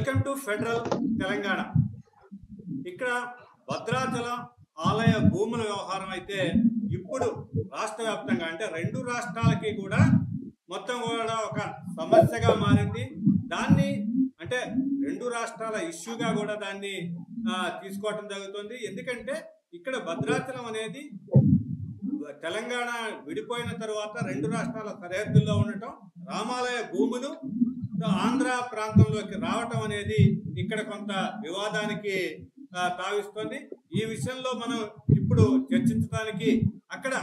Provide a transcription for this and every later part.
Welcome to federal Telangana. ఇక్కడ భద్రాచలం ఆలయ భూముల వ్యవహారం అయితే ఇప్పుడు రాష్ట్ర వ్యాప్తంగా అంటే రెండు రాష్ట్రాలకి కూడా మొత్తం కూడా ఒక సమస్యగా మారింది. దాన్ని అంటే రెండు రాష్ట్రాల ఇష్యూగా కూడా దాన్ని తీసుకోవటం జరుగుతుంది. ఎందుకంటే ఇక్కడ భద్రాచలం అనేది తెలంగాణ విడిపోయిన తర్వాత రెండు రాష్ట్రాల సరిహద్దుల్లో ఉండటం, రామాలయ భూములు ఆంధ్ర ప్రాంతంలోకి రావటం అనేది ఇక్కడ కొంత వివాదానికి తావిస్తుంది. ఈ విషయంలో మనం ఇప్పుడు చర్చించడానికి అక్కడ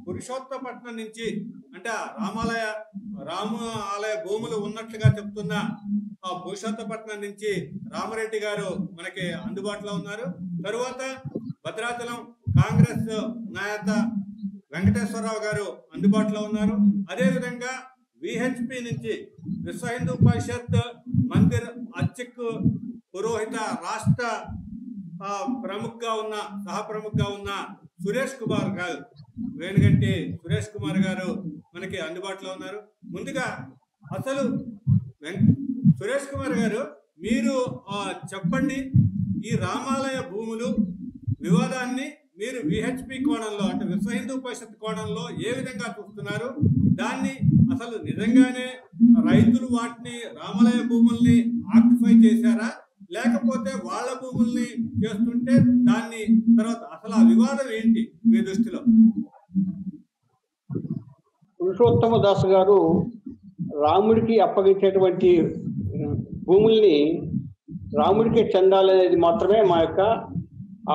పురుషోత్తపట్నం నుంచి అంటే రామ ఆలయ భూములు ఉన్నట్లుగా చెప్తున్న పురుషోత్తపట్నం నుంచి రామరెడ్డి గారు మనకి అందుబాటులో ఉన్నారు. తరువాత భద్రాచలం కాంగ్రెస్ నాయక వెంకటేశ్వరరావు గారు అందుబాటులో ఉన్నారు. అదేవిధంగా విహెచ్పి నుంచి విశ్వ హిందూ పరిషత్ మందిర్ అర్చక్ పురోహిత రాష్ట్ర ప్రముఖగా ఉన్న సహప్రముఖగా ఉన్న సురేష్ కుమార్ గారు, వేణుగంటి సురేష్ కుమార్ గారు మనకి అందుబాటులో ఉన్నారు. ముందుగా అసలు సురేష్ కుమార్ గారు మీరు చెప్పండి, ఈ రామాలయ భూములు వివాదాన్ని మీరు విహెచ్పి కోణంలో అంటే విశ్వ హిందూ పరిషత్ కోణంలో ఏ విధంగా చూస్తున్నారు? దాన్ని అసలు నిజంగానే రైతులు వాటిని రామాలయ భూముల్ని ఆక్యుపై చేశారా, లేకపోతే వాళ్ళ భూముల్ని చేస్తుంటే దాన్ని తర్వాత అసలు ఆ వివాదం ఏంటి మీ దృష్టిలో? పురుషోత్తమ దాస్ గారు రాముడికి అప్పగించేటువంటి భూముల్ని రాముడికే చెందాలనేది మాత్రమే మా యొక్క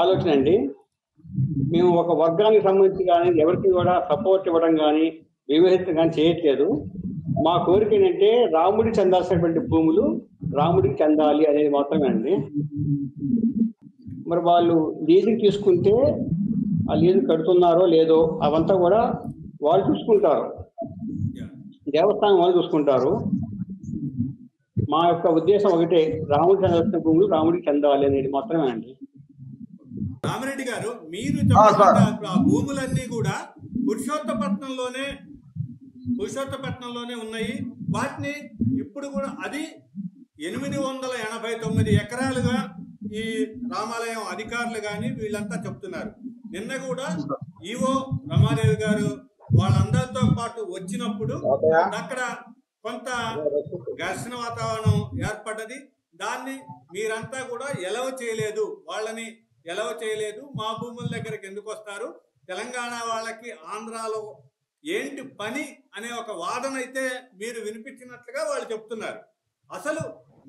ఆలోచన అండి. మేము ఒక వర్గానికి సంబంధించి కానీ ఎవరికి కూడా సపోర్ట్ ఇవ్వడం కానీ వివేచన కానీ చేయట్లేదు. మా కోరిక ఏంటంటే రాముడికి చెందాల్సినటువంటి భూములు రాముడికి చెందాలి అనేది మాత్రమే అండి. మరి వాళ్ళు లీజుకి తీసుకుంటే ఆ లీజు కడుతున్నారో లేదో అవంతా కూడా వాళ్ళు చూసుకుంటారు, దేవస్థానం వాళ్ళు చూసుకుంటారు. మా యొక్క ఉద్దేశం ఒకటే, రాముడికి చెందాల్సిన భూములు రాముడికి చెందాలి అనేది మాత్రమే అండి. రామరెడ్డి గారు, మీరు చెప్పిన భూములన్నీ కూడా పురుషోత్తపట్నంలోనే ఉన్నాయి. వాటిని ఇప్పుడు కూడా అది 889 ఎకరాలుగా ఈ రామాలయం అధికారులు కానీ వీళ్ళంతా చెప్తున్నారు. నిన్న కూడా ఈవో రమాదేవి గారు వాళ్ళందరితో పాటు వచ్చినప్పుడు అక్కడ కొంత ఘర్షణ వాతావరణం ఏర్పడ్డది. దాన్ని మీరంతా కూడా వాళ్ళని ఎలవ చేయలేదు. మా భూముల దగ్గరికి ఎందుకు వస్తారు, తెలంగాణ వాళ్ళకి ఆంధ్రాలో ఏంటి పని అనే ఒక వాదన అయితే మీరు వినిపించినట్లుగా వాళ్ళు చెప్తున్నారు. అసలు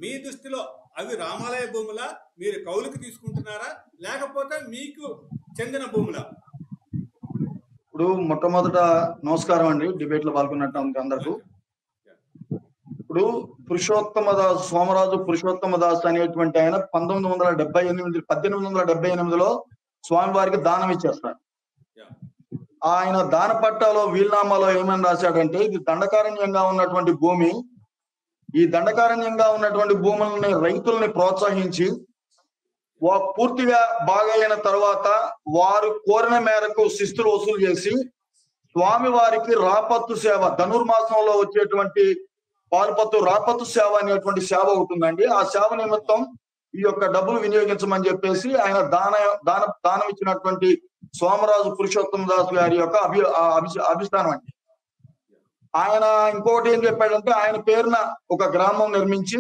మీ దృష్టిలో అవి రామాలయ భూములా, మీరు కౌలుకి తీసుకుంటున్నారా, లేకపోతే మీకు చెందిన భూములా? ఇప్పుడు మొట్టమొదట నమస్కారం అండి, డిబేట్ లో పాల్గొన్నట్టు అందరికీ. ఇప్పుడు సోమరాజు పురుషోత్తమ దాస్ అనేటువంటి ఆయన 1878లో స్వామివారికి దానం ఇచ్చేస్తారు. ఆయన దాన పట్టాలో వీల్నామాలో ఏమని రాశాడంటే, ఇది దండకారణ్యంగా ఉన్నటువంటి భూమి, ఈ దండకారణ్యంగా ఉన్నటువంటి భూములని రైతుల్ని ప్రోత్సహించి పూర్తిగా బాగైన తర్వాత వారు కోరిన మేరకు శిస్తులు వసూలు చేసి స్వామివారికి రాపత్తు సేవ, ధనుర్మాసంలో వచ్చేటువంటి పాల్పత్తు రాపత్తు సేవ అనేటువంటి సేవ ఉంటుందండి. ఆ సేవ నిమిత్తం ఈ యొక్క డబ్బులు వినియోగించమని చెప్పేసి ఆయన దానం ఇచ్చినటువంటి సోమరాజు పురుషోత్తమ దాస్ గారి యొక్క అభిష్టానం అండి. ఆయన ఇంకోటి ఏం చెప్పాడంటే, ఆయన పేరున ఒక గ్రామం నిర్మించి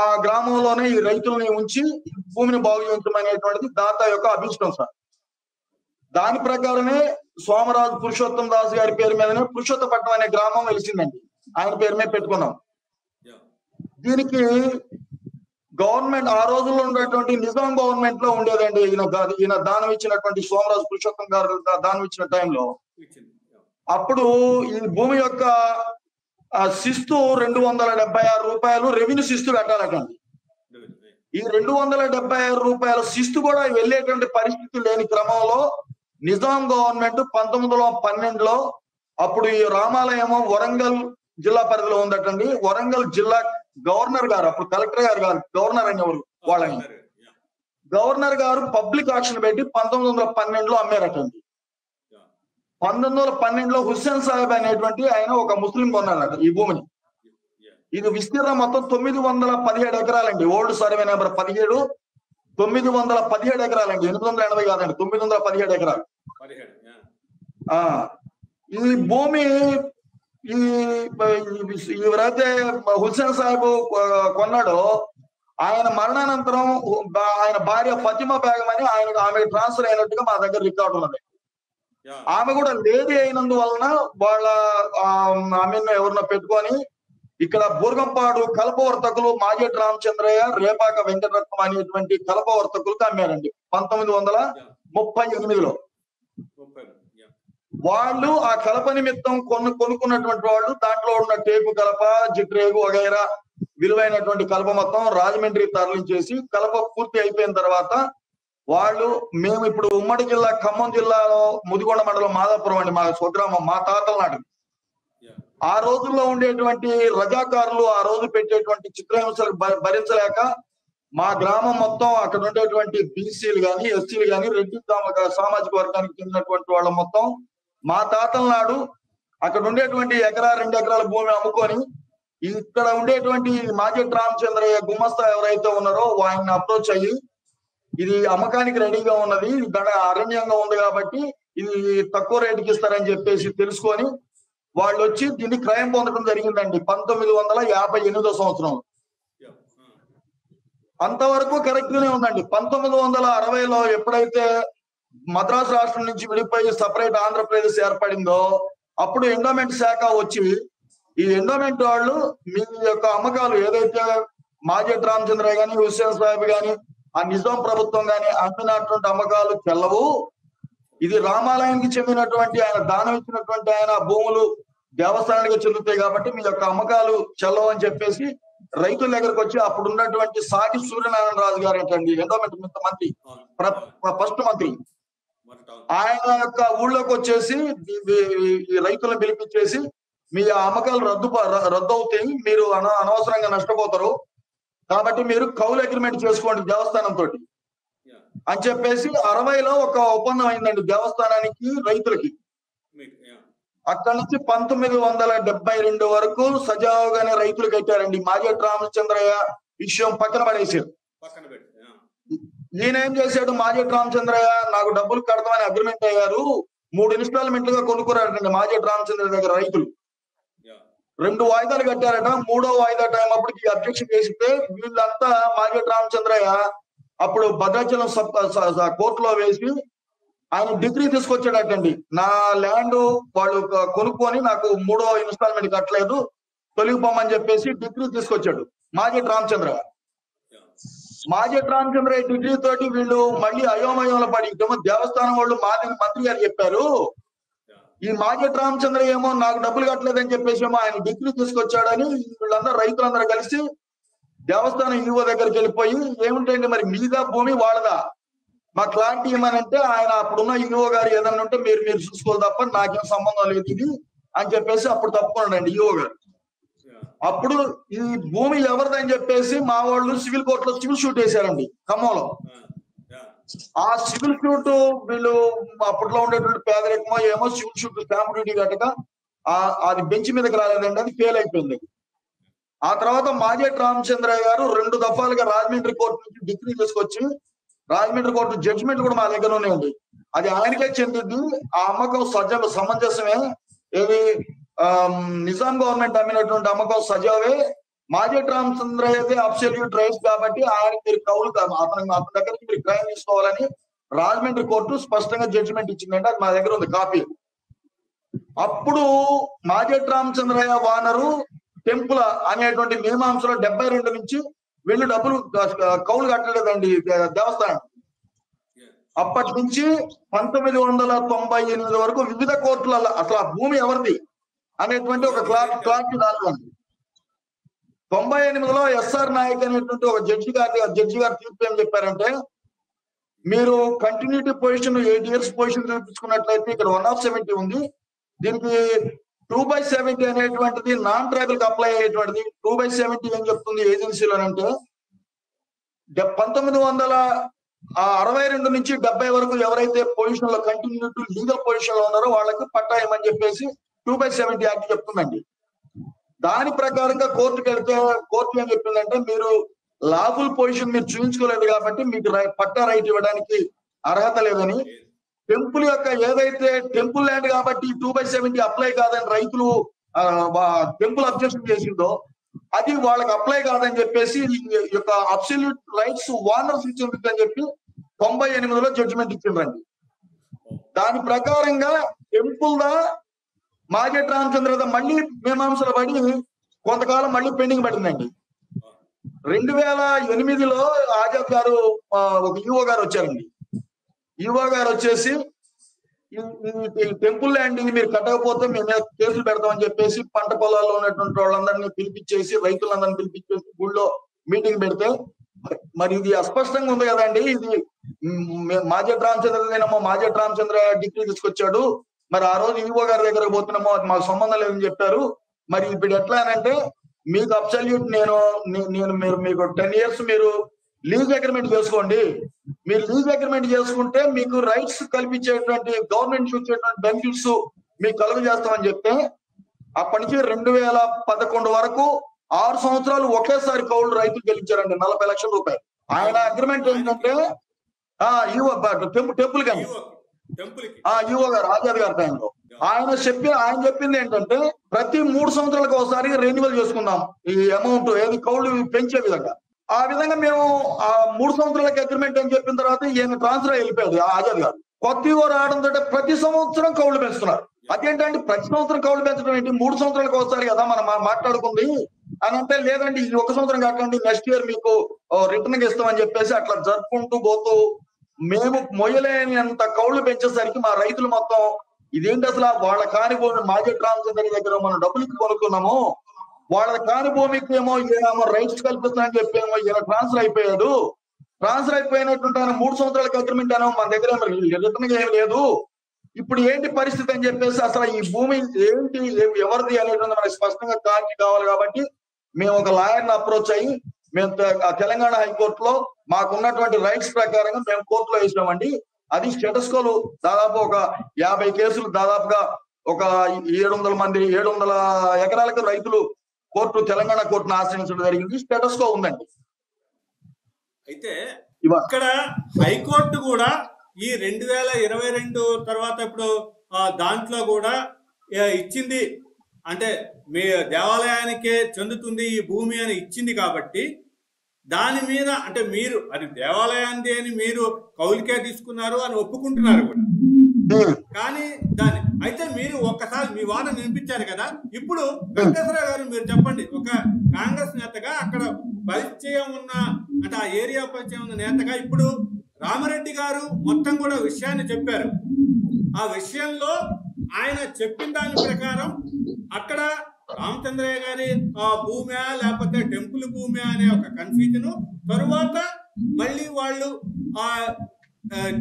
ఆ గ్రామంలోనే ఈ రైతుల్ని ఉంచి భూమిని బాగు చేయించమనేటువంటిది దాత యొక్క అభిష్టం సార్. దాని ప్రకారమే సోమరాజు పురుషోత్తమ దాస్ గారి పేరు మీదనే పురుషోత్తపట్నం అనే గ్రామం వెలిసిందండి. ఆయన పేరు మీద పెట్టుకున్నాం. దీనికి గవర్నమెంట్ ఆ రోజుల్లో ఉండేటువంటి నిజాం గవర్నమెంట్ లో ఉండేదండి. ఈయన దానం ఇచ్చినటువంటి సోమరాజు పురుషోత్తం గారు దానం ఇచ్చిన టైంలో అప్పుడు ఈ భూమి యొక్క శిస్తు 276 రూపాయలు రెవెన్యూ శిస్తు కట్టాలటండి. ఈ 276 రూపాయల శిస్తు కూడా వెళ్ళేటువంటి పరిస్థితి లేని క్రమంలో నిజాం గవర్నమెంట్ 1912లో అప్పుడు ఈ రామాలయము వరంగల్ జిల్లా పరిధిలో ఉందటండి. వరంగల్ జిల్లా గవర్నర్ గారు, అప్పుడు కలెక్టర్ గారు కాదు, గవర్నర్ అనేవారు వాళ్ళని, గవర్నర్ గారు పబ్లిక్ ఆక్షన్ పెట్టి 1912లో అమ్మారటండి. 1912లో హుస్సేన్ సాహెబ్ అనేటువంటి ఆయన ఒక ముస్లిం కొన్నారట ఈ భూమిని. ఇది విస్తీర్ణం మొత్తం 917 ఎకరాలండి. ఓల్డ్ సర్వే నెంబర్ 17 917 ఎకరాలండి. 880 కాదండి, 917 ఎకరాలు. ఈ భూమి ఎవరైతే హుస్సేన్ సాహెబ్ కొన్నాడో ఆయన మరణానంతరం ఆయన భార్య ఫతిమా బేగం అని ఆమె ట్రాన్స్ఫర్ అయినట్టుగా మా దగ్గర రికార్డు ఉన్నది. ఆమె కూడా లేడీ అయినందువలన వాళ్ళ ఆమెను ఎవరినో పెట్టుకొని ఇక్కడ బూర్గంపాడు కల్పవర్తకులు మాజేటి రామచంద్రయ్య, రేపాక వెంకటరత్నం అనేటువంటి కల్పవర్తకులకు అమ్మారండి 1938లో. వాళ్ళు ఆ కలప నిమిత్తం కొనుక్కున్నటువంటి వాళ్ళు దాంట్లో ఉన్న టేపు కలప, జిట్రేగు వగైరా విలువైనటువంటి కలప మొత్తం రాజమండ్రి తరలించేసి కలప పూర్తి అయిపోయిన తర్వాత వాళ్ళు మేము ఇప్పుడు ఉమ్మడి జిల్లా ఖమ్మం జిల్లాలో ముదిగొండ మండలం మాదాపురం అండి మా స్వగ్రామం, మా తాతల నాడు. ఆ రోజుల్లో ఉండేటువంటి రజాకారులు ఆ రోజు పెట్టేటువంటి చిత్రహింసలు భరించలేక మా గ్రామం మొత్తం అక్కడ ఉండేటువంటి బీసీలు గాని, ఎస్సీలు గాని, రెడ్డి సామాజిక వర్గానికి చెందినటువంటి వాళ్ళ మొత్తం మా తాతల నాడు అక్కడ ఉండేటువంటి ఎకరా 2 ఎకరాల భూమి అమ్ముకొని ఇక్కడ ఉండేటువంటి మాజేటి రామచంద్రయ్య గుమస్తా ఎవరైతే ఉన్నారో ఆయన్ని అప్రోచ్ అయ్యి ఇది అమ్మకానికి రెడీగా ఉన్నది, అరణ్యంగా ఉంది కాబట్టి ఇది తక్కువ రేటుకి ఇస్తారని చెప్పేసి తెలుసుకొని వాళ్ళు వచ్చి దీన్ని క్రయం పొందడం జరిగిందండి 1958 సంవత్సరం. అంతవరకు కరెక్ట్ గానే ఉందండి. 1960లో ఎప్పుడైతే మద్రాసు రాష్ట్రం నుంచి విడిపోయి సపరేట్ ఆంధ్రప్రదేశ్ ఏర్పడిందో అప్పుడు ఎండోమెంట్ శాఖ వచ్చి ఈ ఎండోమెంట్ వాళ్ళు మీ యొక్క అమ్మకాలు ఏదైతే మాజేటి రామచంద్రయ్య గాని, హుస్సేన్ సాహెబ్ గాని, ఆ నిజాం ప్రభుత్వం గాని అమ్మినటువంటి అమ్మకాలు చెల్లవు, ఇది రామాలయానికి చెందినటువంటి ఆయన దానం ఇచ్చినటువంటి ఆయన భూములు దేవస్థానానికి చెందుతాయి కాబట్టి మీ యొక్క అమ్మకాలు చెల్లవు అని చెప్పేసి రైతుల దగ్గరకు వచ్చి అప్పుడు ఉన్నటువంటి సాగి సూర్యనారాయణ రాజు గారు ఏంటండి ఎండోమెంట్ మంత్రి, ఫస్ట్ మంత్రి, ఆయన యొక్క ఊళ్ళోకి వచ్చేసి ఈ రైతులను పిలిపించేసి మీ అమ్మకాలు రద్దు అవుతాయి, మీరు అనవసరంగా నష్టపోతారు కాబట్టి మీరు కౌలు అగ్రిమెంట్ చేసుకోండి దేవస్థానం తోటి అని చెప్పేసి 60లో ఒక ఒప్పందం అయిందండి దేవస్థానానికి రైతులకి. అక్కడి నుంచి 1972 వరకు సజావుగానే రైతులు కట్టారండి. మాజేటి రామచంద్రయ్య విషయం పక్కన పడేసారు. ఈయన ఏం చేశాడు, మాజేటి రామచంద్రయ్య నాకు డబ్బులు కడతామని అగ్రిమెంట్ అయ్యారు, 3 ఇన్స్టాల్మెంట్లుగా కొనుక్కున్నారండి మాజేటి రామచంద్రయ్య దగ్గర రైతులు. 2 వాయిదాలు కట్టారట. 3వ వాయిదా టైం అప్పటికి అబ్జెక్షన్ చేసితే వీళ్ళంతా మాజేటి రామచంద్రయ్య అప్పుడు భద్రాచలం కోర్టులో వేసి ఆయన డిగ్రీ తీసుకొచ్చాడటండి. నా ల్యాండ్ వాళ్ళు కొనుక్కొని నాకు 3వ ఇన్స్టాల్మెంట్ కట్టలేదు, తొలగిపోమని చెప్పేసి డిగ్రీ తీసుకొచ్చాడు మాజేటి రామచంద్రయ్య. మాజేటి రామచంద్రయ్య డిగ్రీ తోటి వీళ్ళు మళ్ళీ అయోమయంలో పడి దేవస్థానం వాళ్ళు మంత్రి గారు చెప్పారు, ఈ మాజేటి రామచంద్రయ్య ఏమో నాకు డబ్బులు కట్టలేదని చెప్పేసి ఏమో ఆయన డిగ్రీ తీసుకొచ్చాడని వీళ్ళందరూ రైతులందరూ కలిసి దేవస్థానం ఈవో దగ్గరికి వెళ్ళిపోయి ఏమిటండి మరి మీదా భూమి వాళ్ళదా, మా క్లారిటీ ఏమనంటే ఆయన అప్పుడున్న ఈవో గారు ఏదన్నా ఉంటే మీరు చూసుకోవాలి తప్ప నాకేం సంబంధం లేదు ఇది అని చెప్పేసి అప్పుడు తప్పుకున్నాడండి ఈవో గారు. అప్పుడు ఈ భూమి ఎవరిదని చెప్పేసి మా వాళ్ళు సివిల్ కోర్టులో సివిల్ షూట్ వేశారండి ఖమ్మంలో. ఆ సివిల్ షూట్ వీళ్ళు అప్పట్లో ఉండేటువంటి పేదరికమో ఏమో సివిల్ షూట్ స్టాంప్ డ్యూటీ కట్టక అది బెంచ్ మీదకి రాలేదండి, అది ఫెయిల్ అయిపోయింది. ఆ తర్వాత మాజేటి రామచంద్రయ్య గారు 2 దఫాలుగా రాజమండ్రి కోర్టు నుంచి డిగ్రీ తీసుకొచ్చి రాజమండ్రి కోర్టు జడ్జిమెంట్ కూడా మా దగ్గర ఉన్నాయండి, అది ఆయనకే చెందింది. ఆ అమ్మకం సమంజసమే, ఏది నిజాం గవర్నమెంట్ అమ్మినటువంటి అమ్మకం సజావే, మాజేటి రామచంద్రయ్యదే అబ్సల్యూట్ రైట్స్ కాబట్టి ఆయన మీరు కౌలు అతని దగ్గరికి మీరు క్రైమ్ తీసుకోవాలని రాజమండ్రి కోర్టు స్పష్టంగా జడ్జిమెంట్ ఇచ్చిందంటే అది మా దగ్గర ఉంది కాపీ. అప్పుడు మాజేటి రామచంద్రయ్య వానరు టెంపుల్ అనేటువంటి మీమాంసలో 72 నుంచి వీళ్ళు డబ్బులు కౌలు కట్టలేదండి దేవస్థానం. అప్పటి నుంచి 1998 వరకు వివిధ కోర్టులలో అసలు ఆ భూమి ఎవరిది అనేటువంటి ఒక క్లారిటీ రాలేదండి. 98లో ఎస్ఆర్ నాయక్ అనేటువంటి ఒక జడ్జి గారు తీర్పు ఏం చెప్పారంటే, మీరు కంటిన్యూటీ పొజిషన్ 8 years పొజిషన్ చూపించుకున్నట్లయితే ఇక్కడ 1/70 ఉంది, దీనికి 2/70 అనేటువంటిది నాన్ ట్రైబల్ కి అప్లై అయ్యేటువంటిది. 2/70 ఏం చెప్తుంది ఏజెన్సీలో అంటే 1962 నుంచి 70 వరకు ఎవరైతే పొజిషన్ లో కంటిన్యూటీ లీగల్ పొజిషన్ లో ఉన్నారో వాళ్ళకి పట్టా ఇవ్వమని చెప్పేసి 2/70 యాక్ట్ చెప్తుందండి. దాని ప్రకారంగా కోర్టుకు వెళ్తే కోర్టు ఏం చెప్పిందంటే మీరు లాఫుల్ పొజిషన్ మీరు చూపించుకోలేదు కాబట్టి మీకు పట్టా రైట్ ఇవ్వడానికి అర్హత లేదని, టెంపుల్ యొక్క ఏదైతే టెంపుల్ ల్యాండ్ కాబట్టి 2/70 అప్లై కాదని రైతులు టెంపుల్ అబ్జెక్షన్ చేసిందో అది వాళ్ళకి అప్లై కాదని చెప్పేసి ఈ యొక్క అబ్సల్యూట్ రైట్స్ ఓనర్స్ ఇచ్చింది అని చెప్పి 98లో జడ్జిమెంట్ ఇచ్చిండ్రండి. దాని ప్రకారంగా టెంపుల్ దా మాజెట్ రామచంద్ర మళ్ళీ మీమాంసలు పడి కొంతకాలం మళ్ళీ పెండింగ్ పడిందండి. 2008లో ఆజాద్ గారు ఒక ఈఓ గారు వచ్చారండి. ఈఓ గారు వచ్చేసి ఈ టెంపుల్ ల్యాండ్ మీరు కట్టకపోతే మేము కేసులు పెడతామని చెప్పేసి పంట పొలాల్లో ఉన్నటువంటి వాళ్ళందరినీ పిలిపించేసి రైతులందరినీ పిలిపించేసి గుళ్ళో మీటింగ్ పెడితే మరి ఇది అస్పష్టంగా ఉంది కదండి. ఇది మాజెట్ రామచంద్రనేమో మాజెట్ రామచంద్ర డిగ్రీ తీసుకొచ్చాడు, మరి ఆ రోజు ఈఓ గారి దగ్గరకు పోతున్నామో అది మాకు సంబంధం లేదని చెప్పారు. మరి ఇప్పుడు ఎట్లా అనంటే మీకు అబ్సల్యూట్ నేను మీకు 10 years మీరు లీజ్ అగ్రిమెంట్ చేసుకోండి. మీరు లీజ్ అగ్రిమెంట్ చేసుకుంటే మీకు రైట్స్ కల్పించేటువంటి గవర్నమెంట్ చూసేటువంటి బెనిఫిట్స్ మీకు కలుగు చేస్తామని చెప్తే అప్పటి నుంచి 2011 వరకు 6 సంవత్సరాలు ఒకేసారి కౌలు రైతులు గెలిచారండి 40 లక్షల రూపాయలు. ఆయన అగ్రిమెంట్ ఏంటంటే టెంపుల్ కానీ ఈఓ గారు ఆజాద్ గారి టైంలో ఆయన చెప్పింది ఏంటంటే ప్రతి 3 సంవత్సరాలకు ఒకసారి రెన్యువల్ చేసుకుందాం ఈ అమౌంట్ ఏది కౌలు పెంచే విధంగా. ఆ విధంగా మేము ఆ 3 సంవత్సరాలకి అగ్రిమెంట్ అని చెప్పిన తర్వాత ఈయన ట్రాన్స్ఫర్ అయిపోయాడు ఆజాద్ గారు. కొత్త ఈఓ రావడంతో ప్రతి సంవత్సరం కౌలు పెంచుతున్నారు. అదేంటంటే ప్రతి సంవత్సరం కౌలు పెంచడం ఏంటి, 3 సంవత్సరాలకు ఒకసారి కదా మనం మాట్లాడుకుంది అని అంటే, లేదండి ఇది 1 సంవత్సరం కాకండి నెక్స్ట్ ఇయర్ మీకు రిటర్న్ ఇస్తామని చెప్పేసి అట్లా జరుపుకుంటూ పోతూ మేము మొయ్యలేని అంత కౌలు పెంచేసరికి మా రైతులు మొత్తం ఇదేంటి అసలు వాళ్ళ కాని భూమి మాజెట్ రామచంద్ర దగ్గర మనం డబ్బులకి కొనుక్కున్నాము, వాళ్ళ కాని భూమికి ఏమో రైట్స్ కల్పిస్తానని చెప్పేమో ఈయన ట్రాన్స్ఫర్ అయిపోయాడు. ట్రాన్స్ఫర్ అయిపోయినటువంటి ఆయన 3 సంవత్సరాలకి అగ్రిమెంట్ అనో మన దగ్గర రిటర్న్ ఏం లేదు. ఇప్పుడు ఏంటి పరిస్థితి అని చెప్పేసి అసలు ఈ భూమి ఏంటి ఎవరిది అనేటువంటి మనకి స్పష్టంగా కావాలి కాబట్టి మేము ఒక లాయర్ని అప్రోచ్ అయ్యి మేము తెలంగాణ హైకోర్టులో మాకున్నటువంటి రైట్స్ ప్రకారంగా మేము కోర్టులో వేసినామండి. అది స్టేటస్కోలు దాదాపు ఒక 50 కేసులు దాదాపుగా ఒక 700 ఎకరాలకు రైతులు తెలంగాణ కోర్టును ఆశ్రయించడం జరిగింది. స్టేటస్కో ఉందండి. అయితే ఇక్కడ హైకోర్టు కూడా ఈ 2022 తర్వాత ఇప్పుడు దాంట్లో కూడా ఇచ్చింది, అంటే మీ దేవాలయానికే చెందుతుంది ఈ భూమి అని ఇచ్చింది కాబట్టి దాని మీద అంటే మీరు అది దేవాలయాన్ని అని మీరు కౌలుకే తీసుకున్నారు అని ఒప్పుకుంటున్నారు కూడా. కానీ దాని అయితే మీరు ఒక్కసారి మీ వాదన వినిపించారు కదా. ఇప్పుడు వెంకటేశ్వరరావు గారు మీరు చెప్పండి, ఒక కాంగ్రెస్ నేతగా అక్కడ పరిచయం ఉన్న అంటే ఆ ఏరియా పరిచయం ఉన్న నేతగా ఇప్పుడు రామరెడ్డి గారు మొత్తం కూడా విషయాన్ని చెప్పారు. ఆ విషయంలో ఆయన చెప్పిన దాని ప్రకారం అక్కడ రామచంద్రయ్య గారి భూమి లేకపోతే టెంపుల్ భూమి అనే ఒక కన్ఫ్యూజన్, తరువాత మళ్ళీ వాళ్ళు ఆ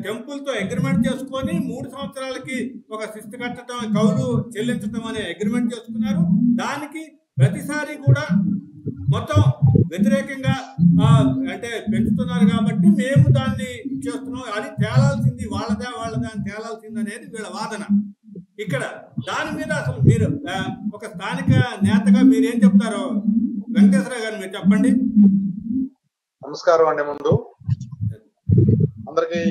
టెంపుల్ తో అగ్రిమెంట్ చేసుకొని 3 సంవత్సరాలకి ఒక శిస్తు కట్టడం కౌలు చెల్లించడం అనే అగ్రిమెంట్ చేసుకున్నారు. దానికి ప్రతిసారి కూడా మొత్తం వ్యతిరేకంగా అంటే పెంచుతున్నారు కాబట్టి మేము దాన్ని ఇచ్చేస్తున్నాం, అది తేలాల్సింది వాళ్ళదా అని తేలాల్సింది అనేది వీళ్ళ వాదన. ఇక్కడ దాని మీద అసలు మీరు ఒక స్థానిక నేతగా మీరు ఏం చెప్తారో వెంకటేశ్వరరావు గారు మీరు చెప్పండి. నమస్కారం అండి. ముందు అందరికి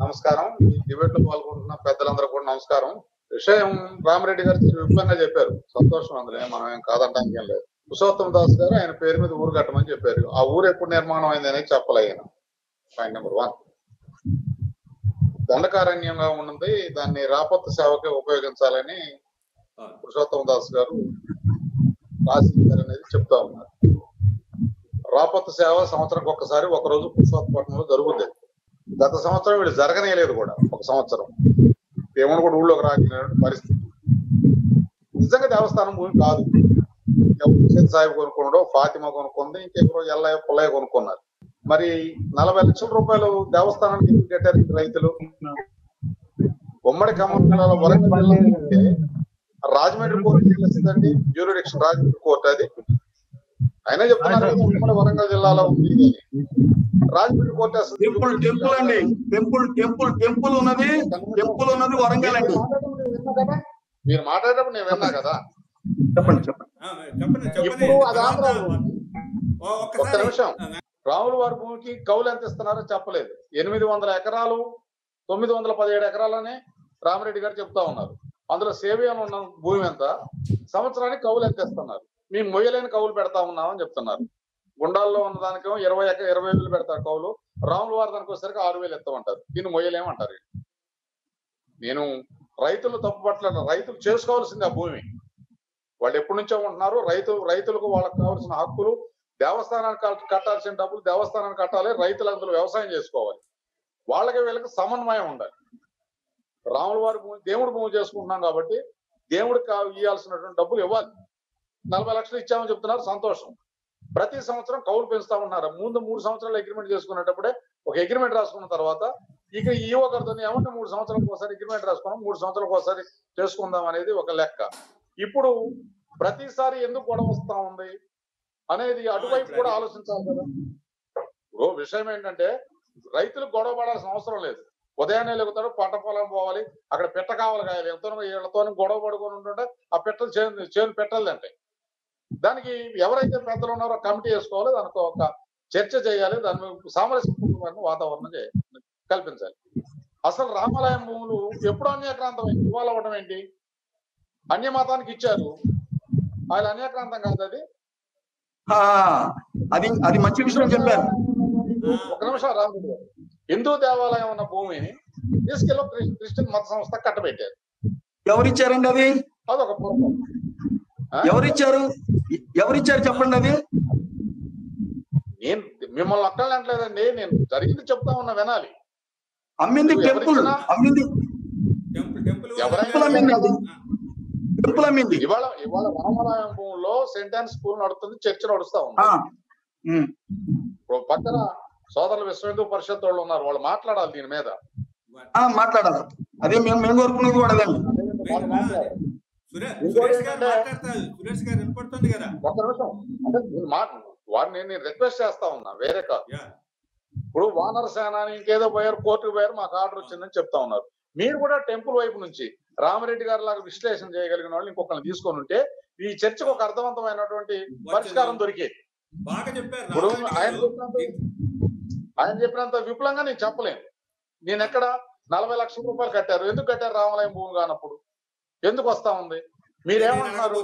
నమస్కారం. ఈ డిబేట్ లో పాల్గొంటున్న పెద్దలందరూ కూడా నమస్కారం. విషయం రామరెడ్డి గారు విపులంగా చెప్పారు, సంతోషం, అందులో మనం ఏం కాదంటానికి ఏం లేదు. పురుషోత్తమ దాస్ గారు ఆయన పేరు మీద ఊరు కట్టమని చెప్పారు. ఆ ఊరు ఎప్పుడు నిర్మాణం అయింది అనేది చెప్పలేను. Point number 1. దండకారణ్యంగా ఉన్నది, దాన్ని రాపత్తు సేవకి ఉపయోగించాలని పురుషోత్తమ దాస్ గారు రాసించారు అనేది చెప్తా ఉన్నారు. రాపత్తు సేవ సంవత్సరానికి ఒక్కసారి ఒకరోజు పురుషోత్తపట్నంలో జరుగుతుంది. గత సంవత్సరం వీళ్ళు జరగనేలేదు కూడా. ఒక సంవత్సరం ఏమన్నా కూడా ఊళ్ళోకి రాకపోయిన పరిస్థితి. నిజంగా దేవస్థానం భూమి కాదు. సాహిబ్ కొనుక్కున్నాడు, ఫాతిమా కొనుక్కుంది, ఇంకెవరో ఎల్లయ్య పుల్లయ్య కొనుక్కున్నారు. మరి 40 లక్షల రూపాయలు దేవస్థానానికి కట్టారు రైతులు. ఉమ్మడి ఖమ్మం జిల్లాలో వరంగల్ జిల్లా రాజమండ్రి కోర్టు చేస్తుందండి, జ్యూరిడిక్షన్ రాజమండ్రి కోర్టు. అది అయినా చెప్తున్నారు ఉమ్మడి వరంగల్ జిల్లాలో ఉంది. రాజమండ్రి కోర్టు టెంపుల్ ఉన్నది వరంగల్ అండి. మీరు మాట్లాడేటప్పుడు నేను విన్నా కదా. చెప్పండి. చెప్పండి ఇప్పుడు అది ఆంధ్ర భూమి. ఒక్క ఒక్కసారి నిమిషం. రాముల వారి భూమికి కౌలు ఎంత ఇస్తున్నారో చెప్పలేదు. 800 ఎకరాలు 917 ఎకరాలని రామిరెడ్డి గారు చెప్తా ఉన్నారు. అందులో సేవియాలు ఉన్న భూమి ఎంత, సంవత్సరానికి కౌలు ఎంత ఇస్తున్నారు. మేము మొయ్యలేని కౌలు పెడతా ఉన్నామని చెప్తున్నారు. గుండాల్లో ఉన్న దానికేమో 20,000 పెడతారు కౌలు. రాముల వారి దానికి వచ్చేసరికి 6,000 ఇస్తామంటారు. దీన్ని మొయ్యలేమంటారు. నేను రైతులు తప్పు పట్ల, రైతులు చేసుకోవాల్సింది ఆ భూమి. వాళ్ళు ఎప్పటి నుంచో ఉంటున్నారు. రైతులకు వాళ్ళకి కావాల్సిన హక్కులు, దేవస్థానానికి కట్టాల్సిన డబ్బులు దేవస్థానానికి కట్టాలి. రైతులు అందులో వ్యవసాయం చేసుకోవాలి. వాళ్ళకి వీళ్ళకి సమన్వయం ఉండాలి. రాముల వారి భూమి దేవుడి భూమి చేసుకుంటున్నాం కాబట్టి దేవుడికి ఇవ్వాల్సినటువంటి డబ్బులు ఇవ్వాలి. 40 లక్షలు ఇచ్చామని చెప్తున్నారు, సంతోషం. ప్రతి సంవత్సరం కౌలు పెంచుతా ఉన్నారు. ముందు 3 సంవత్సరాలు అగ్రిమెంట్ చేసుకునేటప్పుడే ఒక అగ్రిమెంట్ రాసుకున్న తర్వాత ఇక ఈ ఒకరితో ఏమంటే 3 సంవత్సరాలకు ఒకసారి అగ్రిమెంట్ రాసుకున్నాం, 3 సంవత్సరాలకు ఒకసారి చేసుకుందాం అనేది ఒక లెక్క. ఇప్పుడు ప్రతిసారి ఎందుకు గొడవ వస్తా ఉంది అనేది అటువైపు కూడా ఆలోచించాలి కదా. విషయం ఏంటంటే రైతులకు గొడవ పడాల్సిన అవసరం లేదు. ఉదయాన్నే లేకుతాడు, పంట పొలం పోవాలి, అక్కడ పెట్ట కావాలి కాయాలి. వీళ్ళతో గొడవ పడుకొని ఉంటుంటే ఆ పెట్టలు చేను పెట్టాలంటే దానికి ఎవరైతే పెద్దలు ఉన్నారో కమిటీ వేసుకోవాలి. దానికి ఒక చర్చ చేయాలి. దాని సామరస్య వాతావరణం కల్పించాలి. అసలు రామాలయం భూములు ఎప్పుడు అన్యాక్రాంతం ఇవాళ అవ్వడం ఏంటి? అన్యమతానికి ఇచ్చారు, ఆయన అన్యాక్రాంతం కాదు. అది మంచి విషయం చెప్పారు. ఒక నిమిషం రాముడు గారు, హిందూ దేవాలయం ఉన్న భూమిని తీసుకెళ్ళి క్రిస్టియన్ మత సంస్థ కట్టబెట్టారు. ఎవరిచ్చారండి అది? అదొక పూర్వం. ఎవరిచ్చారు చెప్పండి. అది నేను మిమ్మల్ని ఒక్కళ్ళని అంటలేదండి, నేను జరిగింది చెప్తా ఉన్నా, వినాలి. అమ్మింది టెంపుల్, అమ్మింది టెంపుల్ అమ్మింది. ఇవాళ రామాలయం భూముల్లో సెంటెన్స్ స్కూల్ నడుస్తుంది, చర్చ నడుస్తా ఉంది. పక్కన సోదరులు విశ్వ హిందూ పరిషత్ వాళ్ళు ఉన్నారు, వాళ్ళు మాట్లాడాలి దీని మీద. మాట్లాడాలి. అదే మేము కోరుకునేది కూడా అదే. ఒక్క నిమిషం అంటే వారిని నేను రిక్వెస్ట్ చేస్తా ఉన్నా, వేరే కాదు. ఇప్పుడు వానర సేన ఇంకేదో పోయారు, కోర్టుకు పోయారు, మాకు ఆర్డర్ వచ్చిందని చెప్తా ఉన్నారు. మీరు కూడా టెంపుల్ వైపు నుంచి రామిరెడ్డి గారి లాగా విశ్లేషణ చేయగలిగిన వాళ్ళు ఇంకొకరిని తీసుకొని ఉంటే ఈ చర్చకు ఒక అర్థవంతమైనటువంటి పరిష్కారం దొరికేది. ఇప్పుడు ఆయన చెప్పినంత విపులంగా నేను చెప్పలేను. నేను ఎక్కడ 40 లక్షల రూపాయలు కట్టారు, ఎందుకు కట్టారు? రామాలయం భూమి కానప్పుడు ఎందుకు వస్తా ఉంది? మీరేమంటున్నారు?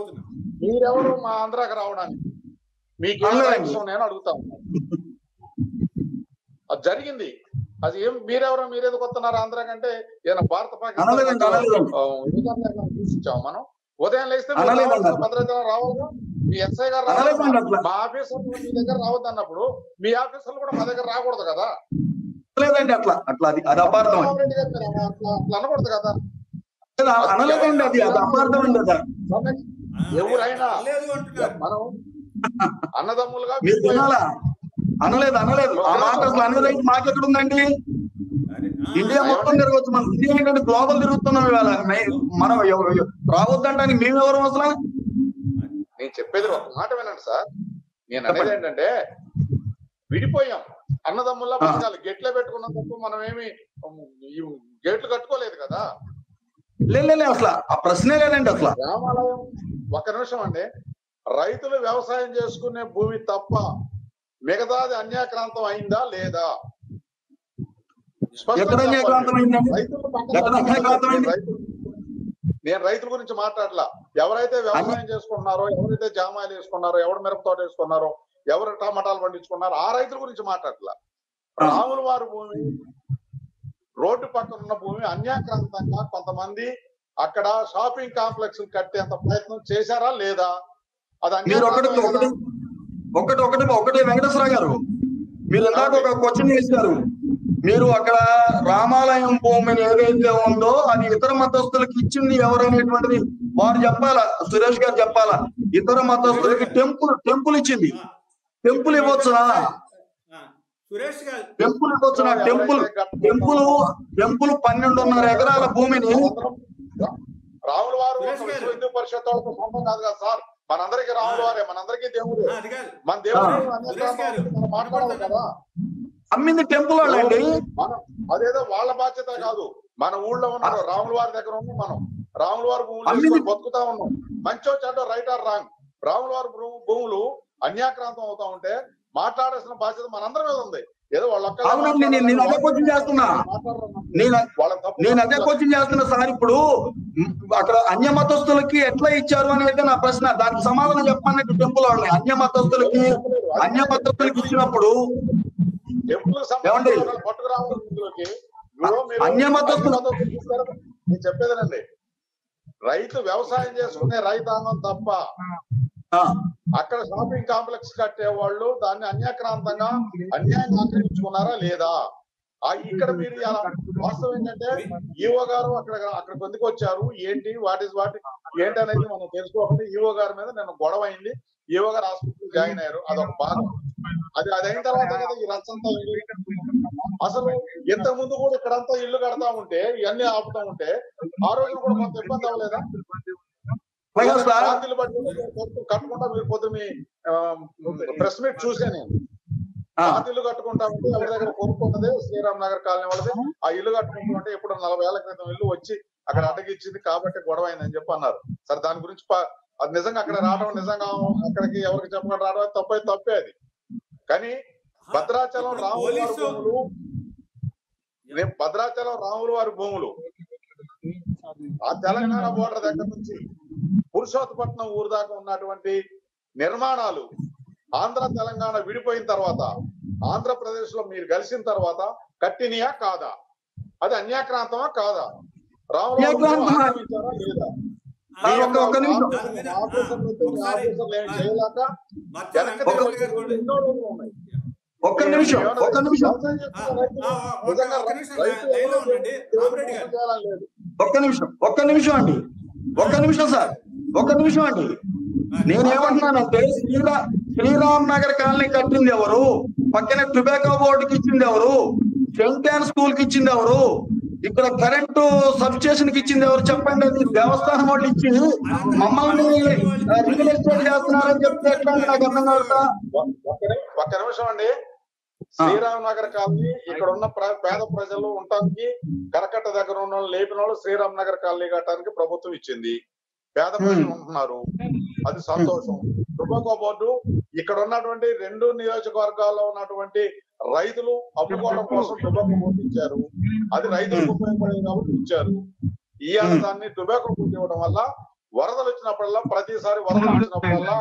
మీరెవరు మా ఆంధ్రాకి రావడానికి? మీకేం నేను అడుగుతా ఉన్నాను. అది జరిగింది. అది ఏం మీరెవరో మీరేదో కొత్తన్నారు ఆంధ్ర కంటే? ఏదైనా భారత పాకిస్తాన్ చూసించాము మనం. ఉదయం లేస్తే భద్రాచలం రావాలి, మీ ఎస్ఐ గారు రావాలి, మా ఆఫీసర్లు మీ దగ్గర రావద్దు అన్నప్పుడు మీ ఆఫీసర్లు కూడా మా దగ్గర రాకూడదు కదా? లేదండి, అట్లా అది అపార్థం అనకూడదు కదా? అనలేదండి, అది అపార్థం అండి. అది ఎవరైనా మనం అన్నదమ్ములుగా అనలేదు. ఆ మాట అసలు అనేది మాకెక్కడ ఉందండి? ఇండియా మొత్తం తిరగచ్చు. మనం ఇండియా ఏంటంటే గ్లోబల్ తిరుగుతున్నాం ఇవాళ. మనం రావద్దంటానికి మేమెవరం అసలు? నేను చెప్పేది ఒక మాట వినండి సార్. నేను అనేది ఏంటంటే విడిపోయాం, అన్నదమ్ముల్లా బతకాలి. గేట్లే పెట్టుకున్న తప్ప మనం ఏమి గేట్లు కట్టుకోలేదు కదా. లేదు, అసలు ఆ ప్రశ్నే లేదండి అసలు. రామాలయం ఒక్క నిమిషం అండి. రైతులు వ్యవసాయం చేసుకునే భూమి తప్ప మిగతాది అన్యాక్రాంతం అయిందా లేదా? నేను రైతుల గురించి మాట్లాడలా. ఎవరైతే వ్యవసాయం చేసుకున్నారో, ఎవరైతే జామాయిలు వేసుకున్నారో, ఎవరు మిరప తోట వేసుకున్నారో, ఎవరు టమాటాలు పండించుకున్నారో ఆ రైతుల గురించి మాట్లాడలా. రాముల వారి భూమి, రోడ్డు పక్కన ఉన్న భూమి అన్యాక్రాంతంగా కొంతమంది అక్కడ షాపింగ్ కాంప్లెక్స్ కట్టేంత ప్రయత్నం చేశారా లేదా? అది ఒకటి వెంకటేశ్వర గారు, మీరు ఇందాక ఒక క్వశ్చన్ చేశారు. మీరు అక్కడ రామాలయం భూమిని ఏదైతే ఉందో అది ఇతర మతస్థులకి ఇచ్చింది ఎవరనేటువంటిది వారు చెప్పాలా, సురేష్ గారు చెప్పాలా. ఇతర మతస్థులకి టెంపుల్ ఇచ్చింది. టెంపుల్ ఇవ్వచ్చునా? టెంపుల్ 12.5 ఎకరాల భూమిని రాముల వారు విశ్వ హిందూ పరిషత్ వాళ్ళతో సొంతం కాదు కదా సార్. మనందరికీ రాముల వారే, మనందరికీ దేవుడు. మన దేవుడు మాట్లాడాలి కదా. అమ్మింది టెంపుల్ వాళ్ళండి. మనం అదేదో వాళ్ళ బాధ్యత కాదు. మన ఊళ్ళో ఉన్నాడు, రాముల వారి దగ్గర ఉన్నాం, మనం రాముల వారి భూములు బతుకుతా ఉన్నాం. మంచో చెడ్డ, రైట్ ఆర్ రాంగ్, రాముల వారి భూములు అన్యాక్రాంతం అవుతా ఉంటే మాట్లాడాల్సిన బాధ్యత మనందరి మీద ఉంది. ఏదో అవునండి, నేను అదే క్వశ్చన్ చేస్తున్నా. నేను అదే క్వశ్చన్ చేస్తున్నా సార్. ఇప్పుడు అక్కడ అన్య మతస్థులకి ఎట్లా ఇచ్చారు అనేది నా ప్రశ్న. దానికి సమాధానం చెప్పాలంటే టెంపుల్ వాళ్ళని అన్య మతస్థులకి ఇచ్చినప్పుడు ఏమండి అన్య మతస్థులు నేను చెప్పేదేనండి, రైతు వ్యవసాయం చేసుకునే రైతాంగం తప్ప అక్కడ షాపింగ్ కాంప్లెక్స్ కట్టేవాళ్ళు దాన్ని అన్యాక్రాంతంగా అన్యాయంగా ఆక్రమించుకున్నారా లేదా? ఇక్కడ మీరు వాస్తవం ఏంటంటే ఈవో గారు అక్కడికి ఎందుకు వచ్చారు, ఏంటి ఏంటి అనేది మనం తెలుసుకోకుండా ఈవో గారి మీద నేను గొడవ అయింది. ఈవో గారు హాస్పిటల్ జాయిన్ అయ్యారు, అదొక భాగం. అది అయిన తర్వాత కదా ఈ రచ్చంతా. అసలు ఇంతకు ముందు కూడా ఇక్కడంతా ఇల్లు కడతా ఉంటే ఇవన్నీ ఆపుతా ఉంటే ఆ రోజు కూడా కొంత ఇబ్బంది అవ్వలేదా? కట్టుకుంటా మీరు పొద్దు మీ ప్రెస్ మీట్ చూసే నేను ఇల్లు కట్టుకుంటా ఉంటే ఎవరి దగ్గర కొనుక్కున్నది శ్రీరామ్ నగర్ కాలనీ వాళ్ళది. ఆ ఇల్లు కట్టుకుంటుంటే ఎప్పుడు 40 ఏళ్ల క్రితం ఇల్లు వచ్చి అక్కడ అడ్డగిచ్చింది కాబట్టి గొడవ అయిందని చెప్పి అన్నారు. సరే, దాని గురించి అది నిజంగా అక్కడ రావడం, నిజంగా అక్కడికి ఎవరికి చెప్పకుండా రావడం తప్పే అది. కానీ భద్రాచలం రాముల వారి భూములు, భద్రాచలం రాముల వారి భూములు ఆ తెలంగాణ బోర్డర్ దగ్గర నుంచి పురుషోత్తపట్నం ఊరు దాకా ఉన్నటువంటి నిర్మాణాలు ఆంధ్ర తెలంగాణ విడిపోయిన తర్వాత ఆంధ్రప్రదేశ్ లో మీరు కలిసిన తర్వాత కట్టినయా కాదా? అది అన్యాక్రాంతమా కాదా? రాముల ఆక్రమించారా లేదా? ఒక్క నిమిషం సార్, ఒక్క నిమిషం అండి. నేనేమంటున్నానంటే శ్రీరామ్ నగర్ కాలనీ కట్టింది ఎవరు? పక్కన టొబాకో బోర్డుకి ఇచ్చింది ఎవరు? సెయింట్ యాన్ స్కూల్ కి ఇచ్చింది ఎవరు? ఇక్కడ కరెంటు సబ్ స్టేషన్ కి ఇచ్చింది ఎవరు? చెప్పండి. అది దేవస్థానం వాళ్ళు ఇచ్చి మమ్మల్ని రియల్ ఎస్టేట్ చేస్తున్నారని చెప్తే ఎట్లా నాకు అర్థం కాదు. ఒక్క నిమిషం అండి. శ్రీరామ్ నగర్ కాలనీ ఇక్కడ ఉన్న పేద ప్రజలు ఉండటానికి, కరకట్ట దగ్గర ఉన్న వాళ్ళు లేపిన వాళ్ళు శ్రీరామ్ నగర్ కాలనీ కట్టడానికి ప్రభుత్వం ఇచ్చింది. పేద ప్రజలు ఉంటున్నారు, అది సంతోషం. టొబాకో బోర్డు ఇక్కడ ఉన్నటువంటి 2 నియోజకవర్గాల్లో ఉన్నటువంటి రైతులు అమ్ముకోవడం కోసం టొబాకో బోర్డు ఇచ్చారు. అది రైతులకు ఉపయోగపడేది కాబట్టి ఇచ్చారు. ఇవాళ దాన్ని టొబాకో బోర్డు ఇవ్వడం వల్ల వరదలు వచ్చినప్పుడల్లా, ప్రతిసారి వరదలు వచ్చినప్పుడల్లా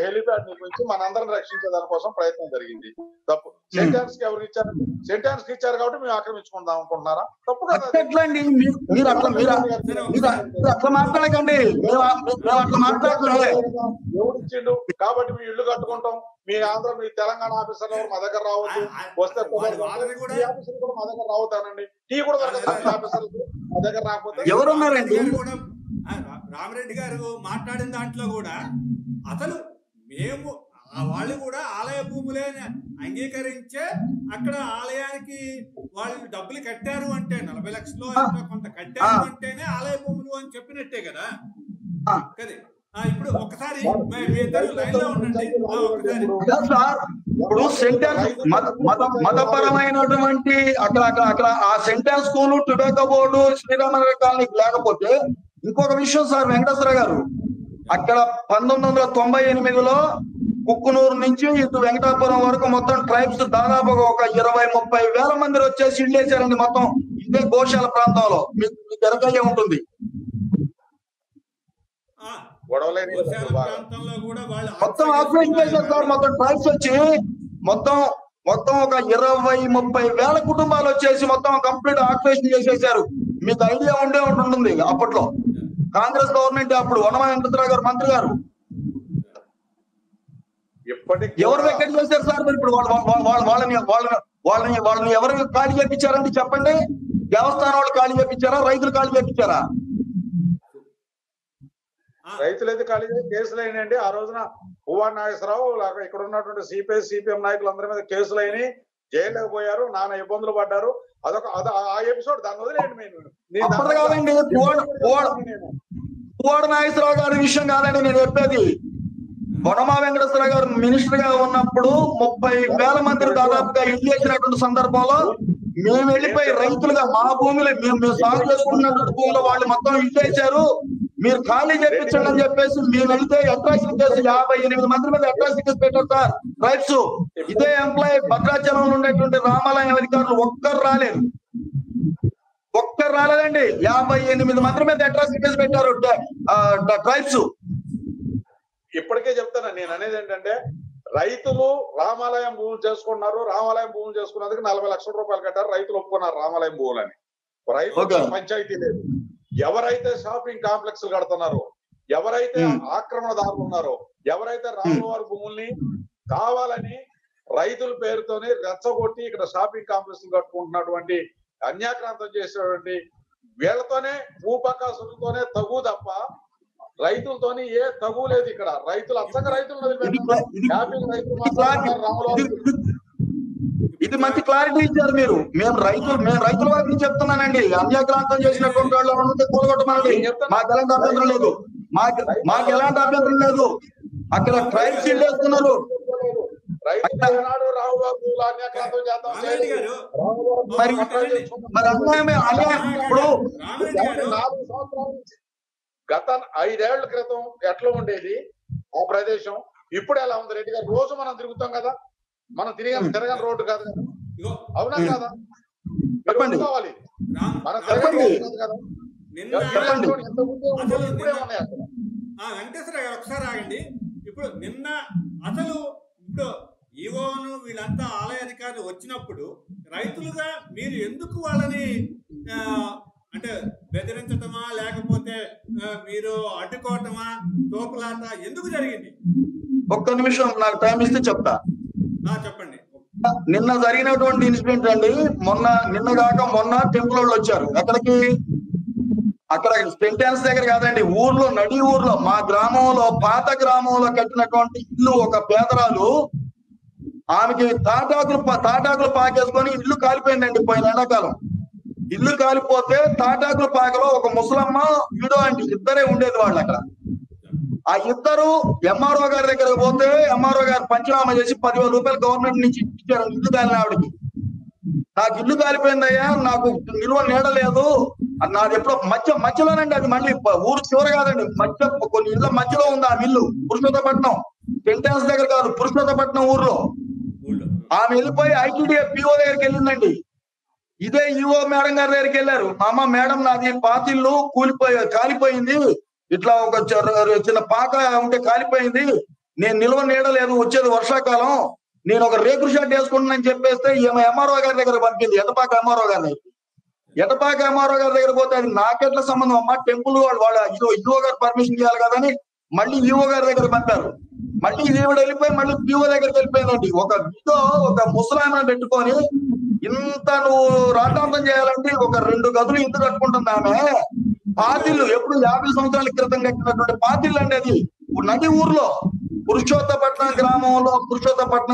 హెలిప్యాడ్ నిర్మించి మనందరిని రక్షించే దానికోసం ప్రయత్నం జరిగింది. తప్పు. సెయింట్ యాన్స్ కి ఎవరు ఇచ్చారు? సెయింట్ యాన్స్ కి ఇచ్చారు కాబట్టి మేము ఆక్రమించుకుందాం అనుకుంటున్నారా? తప్పు కదా. అట్లా మాట్లాడకండి. ఎవరు ఇచ్చిండు కాబట్టి మీ ఇల్లు కట్టుకుంటాం, మీ తెలంగాణ ఆఫీసర్లు ఎవరు మా దగ్గర రావద్దు, వస్తే ఆఫీసర్లు కూడా మా దగ్గర రావద్దానండి. టీ కూడా దొరకదు ఆఫీసర్లు మా దగ్గర రాకపోతే. ఎవరున్నారండి? రామిరెడ్డి గారు మాట్లాడిన దాంట్లో కూడా అసలు మేము వాళ్ళు కూడా ఆలయ భూములే అంగీకరించే అక్కడ ఆలయానికి వాళ్ళు డబ్బులు కట్టారు అంటే 40 లక్షలు కొంత కట్టారు అంటేనే ఆలయ భూములు అని చెప్పినట్టే కదా. కదే ఇప్పుడు ఒకసారి లైన్ లో ఉండండి. ఇప్పుడు మతపరమైనటువంటి అక్కడ ఆ central school, tobacco board, Sriramanagar కాలనీకి లేకపోతే ఇంకొక విషయం సార్ వెంకటేశ్వర గారు, అక్కడ 1998లో కుక్కునూరు నుంచి ఇటు వెంకటాపురం వరకు మొత్తం ట్రైబ్స్ దాదాపుగా ఒక 20-30 వేల మంది వచ్చేసి ఇల్లు వేసారండి. మొత్తం ఇదే గోశాల ప్రాంతంలో మీకు ఎరకయ్యే ఉంటుంది. మొత్తం ఆక్యుపేషన్ చేశారు సార్. మొత్తం ట్రైబ్స్ వచ్చి మొత్తం ఒక 20-30 వేల కుటుంబాలు వచ్చేసి మొత్తం కంప్లీట్ ఆక్యుపేషన్ చేసేసారు. మీకు ఐడియా ఉండే ఉంటుంది. అప్పట్లో కాంగ్రెస్ గవర్నమెంట్, అప్పుడు వనమా వెంకటరావు గారు మంత్రి గారు. ఎవరు వెకెట్ చేశారు సార్? మరి ఇప్పుడు వాళ్ళని ఎవరు ఖాళీ చేపించారండి చెప్పండి? దేవస్థానం వాళ్ళు ఖాళీ చేపించారా? రైతులు ఖాళీ చేపించారా? రైతులైతే ఖాళీ కేసులు అయినాయండి. ఆ రోజున పువ్వాడ నాగేశ్వరరావు ఇక్కడ ఉన్నటువంటి సిపిఎం నాయకులందరి మీద కేసులు అయినాయి, జైల్లోకి పోయారు, నానా ఇబ్బందులు పడ్డారు. అదొక ఆ ఎపిసోడ్, దాన్ని వదిలేయండి. కాదండి, పువ్వాడ నాగేశ్వరరావు గారి విషయం కాదండి నేను చెప్పేది. వనమా వెంకటేశ్వర గారు మినిస్టర్ గా ఉన్నప్పుడు 30 వేల మంది దాదాపుగా ఇల్లు వేసినటువంటి సందర్భంలో మేము వెళ్ళిపోయి రైతులుగా మా భూమిలో మేము సాగు చేసుకుంటున్నటువంటి భూమిలో వాళ్ళు మొత్తం ఇల్లు వేసారు. మీరు ఖాళీ చేయించండి అని చెప్పేసి మేము వెళ్తే అట్రాసిటీ కేసు 58 మంది మీద అట్రాసిటీ కేసు పెట్టారు సార్ రైట్స్. ఇదే ఎంప్లాయీ భద్రాచలంలో ఉండేటువంటి రామాలయం అధికారులు ఒక్కరు రాలేదండి. 58 మంది మీద అట్రాసిటీ కేసు పెట్టారు ట్రైబ్స్. ఇప్పటికే చెప్తాను నేను అనేది ఏంటంటే, రైతులు రామాలయం భూములు చేసుకున్నారు. రామాలయం భూములు చేసుకున్నందుకు 40 లక్షల రూపాయలు కట్టారు. రైతులు ఒప్పుకున్నారు రామాలయం భూములని. రైతులు పంచాయతీ లేదు. ఎవరైతే షాపింగ్ కాంప్లెక్స్ కడుతున్నారో, ఎవరైతే ఆక్రమణదారులు ఉన్నారో, ఎవరైతే రాములవారి భూముల్ని కావాలని రైతుల పేరుతోనే రెచ్చగొట్టి ఇక్కడ షాపింగ్ కాంప్లెక్స్ కట్టుకుంటున్నటువంటి అన్యాక్రాంతం చేసేటువంటి వీళ్ళతోనే భూపకాసులతోనే తగు తప్ప రైతులతోని ఏ తగు లేదు. ఇక్కడ రైతులు అచ్చంగా రైతులు ఇది మంచి క్లారిటీ ఇచ్చారు మీరు. మేము రైతుల వారికి చెప్తున్నానండి, అన్యాక్రాంతం చేసినటువంటి వాళ్ళు కూలగొట్టమనండి. మాకు ఎలాంటి అభ్యంతరం లేదు, మాకు ఎలాంటి అభ్యంతరం లేదు. అక్కడ ట్రైబ్స్ వేస్తున్నారు. మరి అన్యాయమే ఇప్పుడు గత 5 ఏళ్ల క్రితం ఎట్లా ఉండేది ఆ ప్రదేశం, ఇప్పుడు ఎలా ఉంది రెడ్డి గారు? రోజు మనం తిరుగుతాం కదా, మనం తిరగని రోడ్డు కాదు కదా, అవునా కదా? చెప్పండి మనం తిరగలేదు కదా. వెంకటేశ్వర గారు ఒకసారి ఆగండి. ఇప్పుడు నిన్న అసలు ఈవోను వీళ్ళంతా ఆలయ అధికారులు వచ్చినప్పుడు రైతులుగా మీరు ఎందుకు వాళ్ళని అంటే బెదిరించటమా లేకపోతే మీరు అడ్డుకోవటమా తోపులాట ఎందుకు జరిగింది? ఒక్క నిమిషం నాకు టైం ఇస్తే చెప్తా. చెప్పండి. నిన్న జరిగినటువంటి ఇన్సిడెంట్ అండి. నిన్న కాక మొన్న టెంపుల్ వాళ్ళు వచ్చారు. ఎక్కడికి? అక్కడ సెంటెన్స్ దగ్గర కాదండి, ఊర్లో నడి ఊర్లో మా గ్రామంలో పాత గ్రామంలో కట్టినటువంటి ఇల్లు ఒక పేదరాలు, ఆమెకి తాటాకులు పాకేసుకొని ఇల్లు కాలిపోయిందండి పోయిన ఎండాకాలం. ఇల్లు కాలిపోతే తాటాకుల పాకలో ఒక ముసలమ్మ వీడో అండి ఇద్దరే ఉండేది వాళ్ళు అక్కడ. ఆ ఇద్దరు ఎంఆర్ఓ గారి దగ్గరకు పోతే ఎంఆర్ఓ గారు పంచనామా చేసి 10,000 రూపాయలు గవర్నమెంట్ నుంచి ఇచ్చారు ఇల్లు కాలిన ఆవిడకి. నాకు ఇల్లు కాలిపోయిందయ్యా, నాకు నిల్వ నీడలేదు, నాది ఎప్పుడో మధ్యలోనండి, అది మళ్ళీ ఊరు చివర కాదండి, కొన్ని ఇళ్ళ మధ్యలో ఉంది ఆ ఇల్లు. పురుషోత్తపట్నం సెంటెన్స్ దగ్గర కాదు, పురుషోత్తపట్నం ఊర్లో. ఆమె వెళ్ళిపోయి ఐటీడీఏ పిఓ దగ్గరికి వెళ్ళిందండి. ఇదే ఈఓ మేడం గారి దగ్గరికి వెళ్ళారు. అమ్మ మేడం, నాది పాతిళ్ళు కాలిపోయింది, ఇట్లా ఒక చిన్న పాక ఉంటే కాలిపోయింది, నేను నిల్వ నీడలేదు, వచ్చేది వర్షాకాలం, నేను ఒక రేకుల షెడ్ వేసుకుంటున్నాను చెప్పేస్తే ఈమె ఎంఆర్ఓ గారి దగ్గర పంపింది. ఎటపాక ఎంఆర్ఓ గారి దగ్గర పోతే అది నాకెట్లా సంబంధం అమ్మా, టెంపుల్ వాళ్ళ ఈఓ గారు పర్మిషన్ చేయాలి కదా అని మళ్ళీ ఈఓ గారి దగ్గర పంపారు. మళ్ళీ ఈవిడ వెళ్ళిపోయి మళ్ళీ పిఓ దగ్గరికి వెళ్ళిపోయిందండి. ఒక ముసలాయమని పెట్టుకొని ఇంత నువ్వు రాటాంతం చేయాలంటే ఒక 2 గదులు ఇల్లు కట్టుకుంటుంది ఆమె. పాతిళ్ళు ఎప్పుడు 50 సంవత్సరాల క్రితం కట్టినటువంటి పాతిళ్ళు అండి. అది నడి ఊర్లో పురుషోత్తపట్నం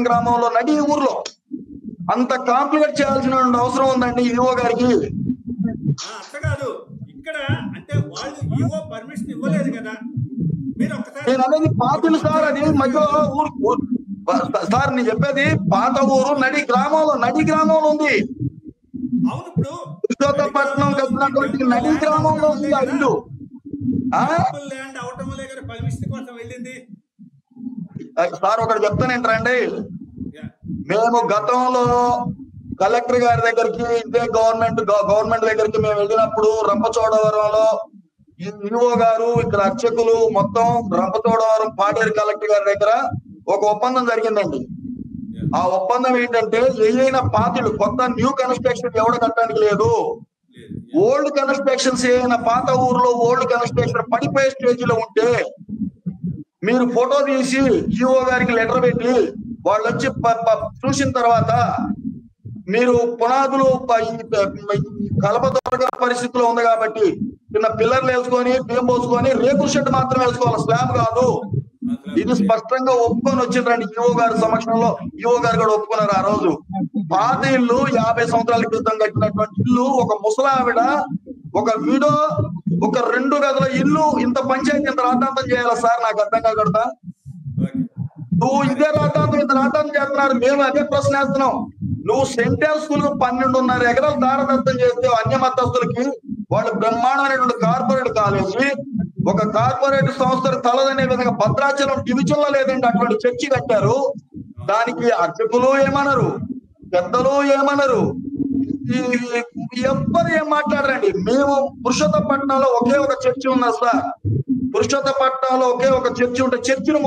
గ్రామంలో నడి ఊర్లో అంత కాంప్లికేట్ చేయాల్సిన అవసరం ఉందండి ఈఓ గారికి. అట్లా కాదు, ఇక్కడ అంటే వాళ్ళు ఈఓ పర్మిషన్ ఇవ్వలేదు కదా. నేను అనేది పాతిళ్ళు సార్, అది మధ్యలో ఊరు సార్, నేను చెప్పేది పాత ఊరు నడి గ్రామంలో ఉంది. అవును, ఇప్పుడు పురుషోత్తపట్నం కట్టినటువంటి నడి గ్రామంలో ఉంది ఆ ఇల్లు. ల్యాండ్ అవటం లేక పర్మిషన్ కోసం వెళ్ళింది సార్. ఒకటి చెప్తానేంటండి, మేము గతంలో కలెక్టర్ గారి దగ్గరికి ఇదే గవర్నమెంట్ దగ్గరికి మేము వెళ్ళినప్పుడు రంపచోడవరంలో ఈఓ గారు, ఇక్కడ అర్చకులు మొత్తం రంపచోడవరం పాడేరు కలెక్టర్ గారి దగ్గర ఒక ఒప్పందం జరిగిందండి. ఆ ఒప్పందం ఏంటంటే, ఏదైనా పాతిళ్ళు కొత్త న్యూ కన్స్ట్రక్షన్ ఎవడ కట్టడానికి లేదు. ఓల్డ్ కన్స్ట్రక్షన్స్ ఏదైనా పాత ఊర్లో ఓల్డ్ కన్స్ట్రక్షన్ పడిపోయే స్టేజ్ లో ఉంటే మీరు ఫోటో తీసి ఈఓ గారికి లెటర్ పెట్టి వాళ్ళు వచ్చి చూసిన తర్వాత మీరు పునాదులు కలప దొరకని పరిస్థితిలో ఉంది కాబట్టి చిన్న పిల్లర్లు వేసుకొని బియ్యం పోసుకొని రేకుల షెడ్ మాత్రం వేసుకోవాలి, స్లాబ్ కాదు. ఇది స్పష్టంగా ఒప్పుకొని వచ్చిందండి ఈఓ గారి సమక్షంలో. ఈఓ గారు కూడా ఒప్పుకున్నారు ఆ రోజు. పాత ఇల్లు 50 సంవత్సరాల క్రితం కట్టినటువంటి ఇల్లు, ఒక ముసలావిడ, ఒక వీడో, ఒక 2 గదుల ఇల్లు, ఇంత పంచాయతీ ఇంత రాద్ధాంతం చేయాలా సార్? నాకు అర్థం కాకూడదా? నువ్వు ఇదే రాద్ధాంతం ఇంత రాద్ధాంతం చేస్తున్నారు. మేము అదే ప్రశ్న వేస్తున్నాం. నువ్వు సెంట్రల్ స్కూల్ 12.5 ఎకరాలు దారదత్తం చేస్తే అన్యమతస్తులకి, వాళ్ళు బ్రహ్మాండమైనటువంటి కార్పొరేట్ కాలేజీ, ఒక కార్పొరేట్ సంస్థలు తలదనే విధంగా భద్రాచలం డివిజన్ లో లేదండి అటువంటి చర్చి కట్టారు. దానికి అర్చకులు ఏమనరు, పెద్దలు ఏమనరు, ఎవ్వరు ఏం మాట్లాడరండి. మేము పురుషోత్తపట్నంలో ఒకే ఒక చర్చి ఉన్నా సార్. పురుషోత్తపట్నంలో ఒకే ఒక చర్చి ఉంటే చర్చిని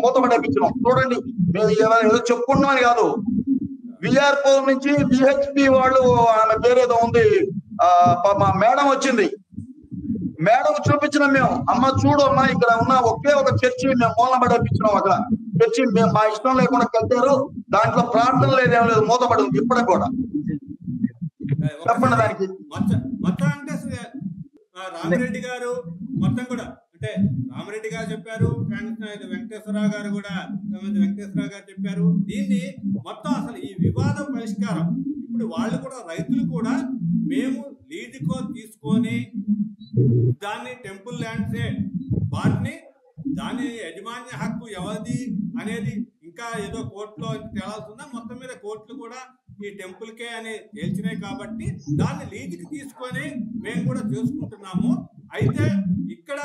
మూతపడేపించినాం. చూడండి, మేము ఏదో చెప్పుకుంటున్నాం అని కాదు. విఆర్పూర్ నుంచి విహెచ్పి వాళ్ళు, ఆమె పేరేదో ఉంది, మా మేడం వచ్చింది. మేడం చూపించిన మేము, అమ్మ చూడు అమ్మా, ఇక్కడ ఉన్న ఒకే ఒక చర్చి మేము మూలన పడేపించినాం. అక్కడ చర్చి మేము మా ఇష్టం లేకుండా కట్టారు, దాంట్లో ప్రార్థన లేదేం లేదు, మూతపడి ఉంది ఇప్పటికి కూడా. చెప్పండి దానికి. మొత్తం అంటే రామిరెడ్డి గారు మొత్తం కూడా అంటే రామిరెడ్డి గారు చెప్పారు, వెంకటేశ్వరరావు గారు కూడా వెంకటేశ్వరరావు గారు చెప్పారు. దీన్ని మొత్తం అసలు ఈ వివాదం పరిష్కారం ఇప్పుడు వాళ్ళు కూడా, రైతులు కూడా మేము లీజుకో తీసుకొని దాన్ని టెంపుల్ ల్యాండ్సే, వాటిని దాని యజమాన్య హక్కు ఎవరిది అనేది ఇంకా ఏదో కోర్టులో తేలాల్సిందా. మొత్తం మీద కోర్టులు కూడా ఈ టెంపుల్కే అని తేల్చినాయి కాబట్టి దాన్ని లీజుకి తీసుకొని మేము కూడా చేసుకుంటున్నాము. అయితే ఇక్కడ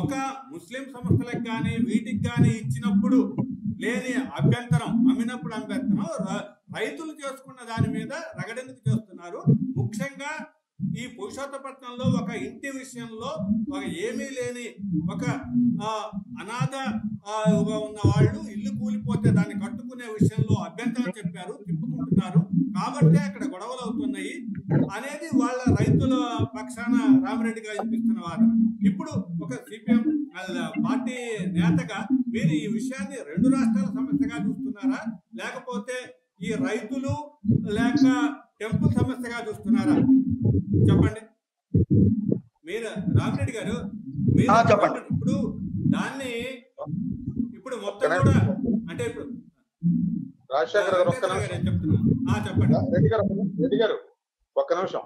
ఒక ముస్లిం సంస్థలకు కానీ వీటికి కానీ ఇచ్చినప్పుడు లేని అభ్యంతరం, అమ్మినప్పుడు అభ్యంతరం, రైతులు చేసుకున్న దాని మీద రగడెందుకు చేస్తున్నారు? ముఖ్యంగా ఈ పురుషోత్తపట్నంలో ఒక ఇంటి విషయంలో ఒక ఏమీ లేని ఒక అనాథ ఉన్న వాళ్ళు ఇల్లు కూలిపోతే దాన్ని కట్టుకునే విషయంలో అభ్యంతరం చెప్పారు, తిప్పుకుంటున్నారు కాబట్టి అక్కడ గొడవలు అవుతున్నాయి అనేది వాళ్ళ రైతుల పక్షాన రామిరెడ్డి గారు చూపిస్తున్న వాదన. ఇప్పుడు ఒక సిపిఎం పార్టీ నేతగా మీరు ఈ విషయాన్ని రెండు రాష్ట్రాల సమస్యగా చూస్తున్నారా, లేకపోతే ఈ రైతులు లేక టెంపుల్ సమస్యగా చూస్తున్నారా? చెప్పండి మీరు, రామిరెడ్డి గారు మీరు చెప్పండి. ఇప్పుడు దాన్ని ఇప్పుడు మొత్తం కూడా అంటే ఇప్పుడు రాజశేఖర్ గారు ఒక్క నిమిషం చెప్పండి. రెడ్డి గారు ఒక్క నిమిషం.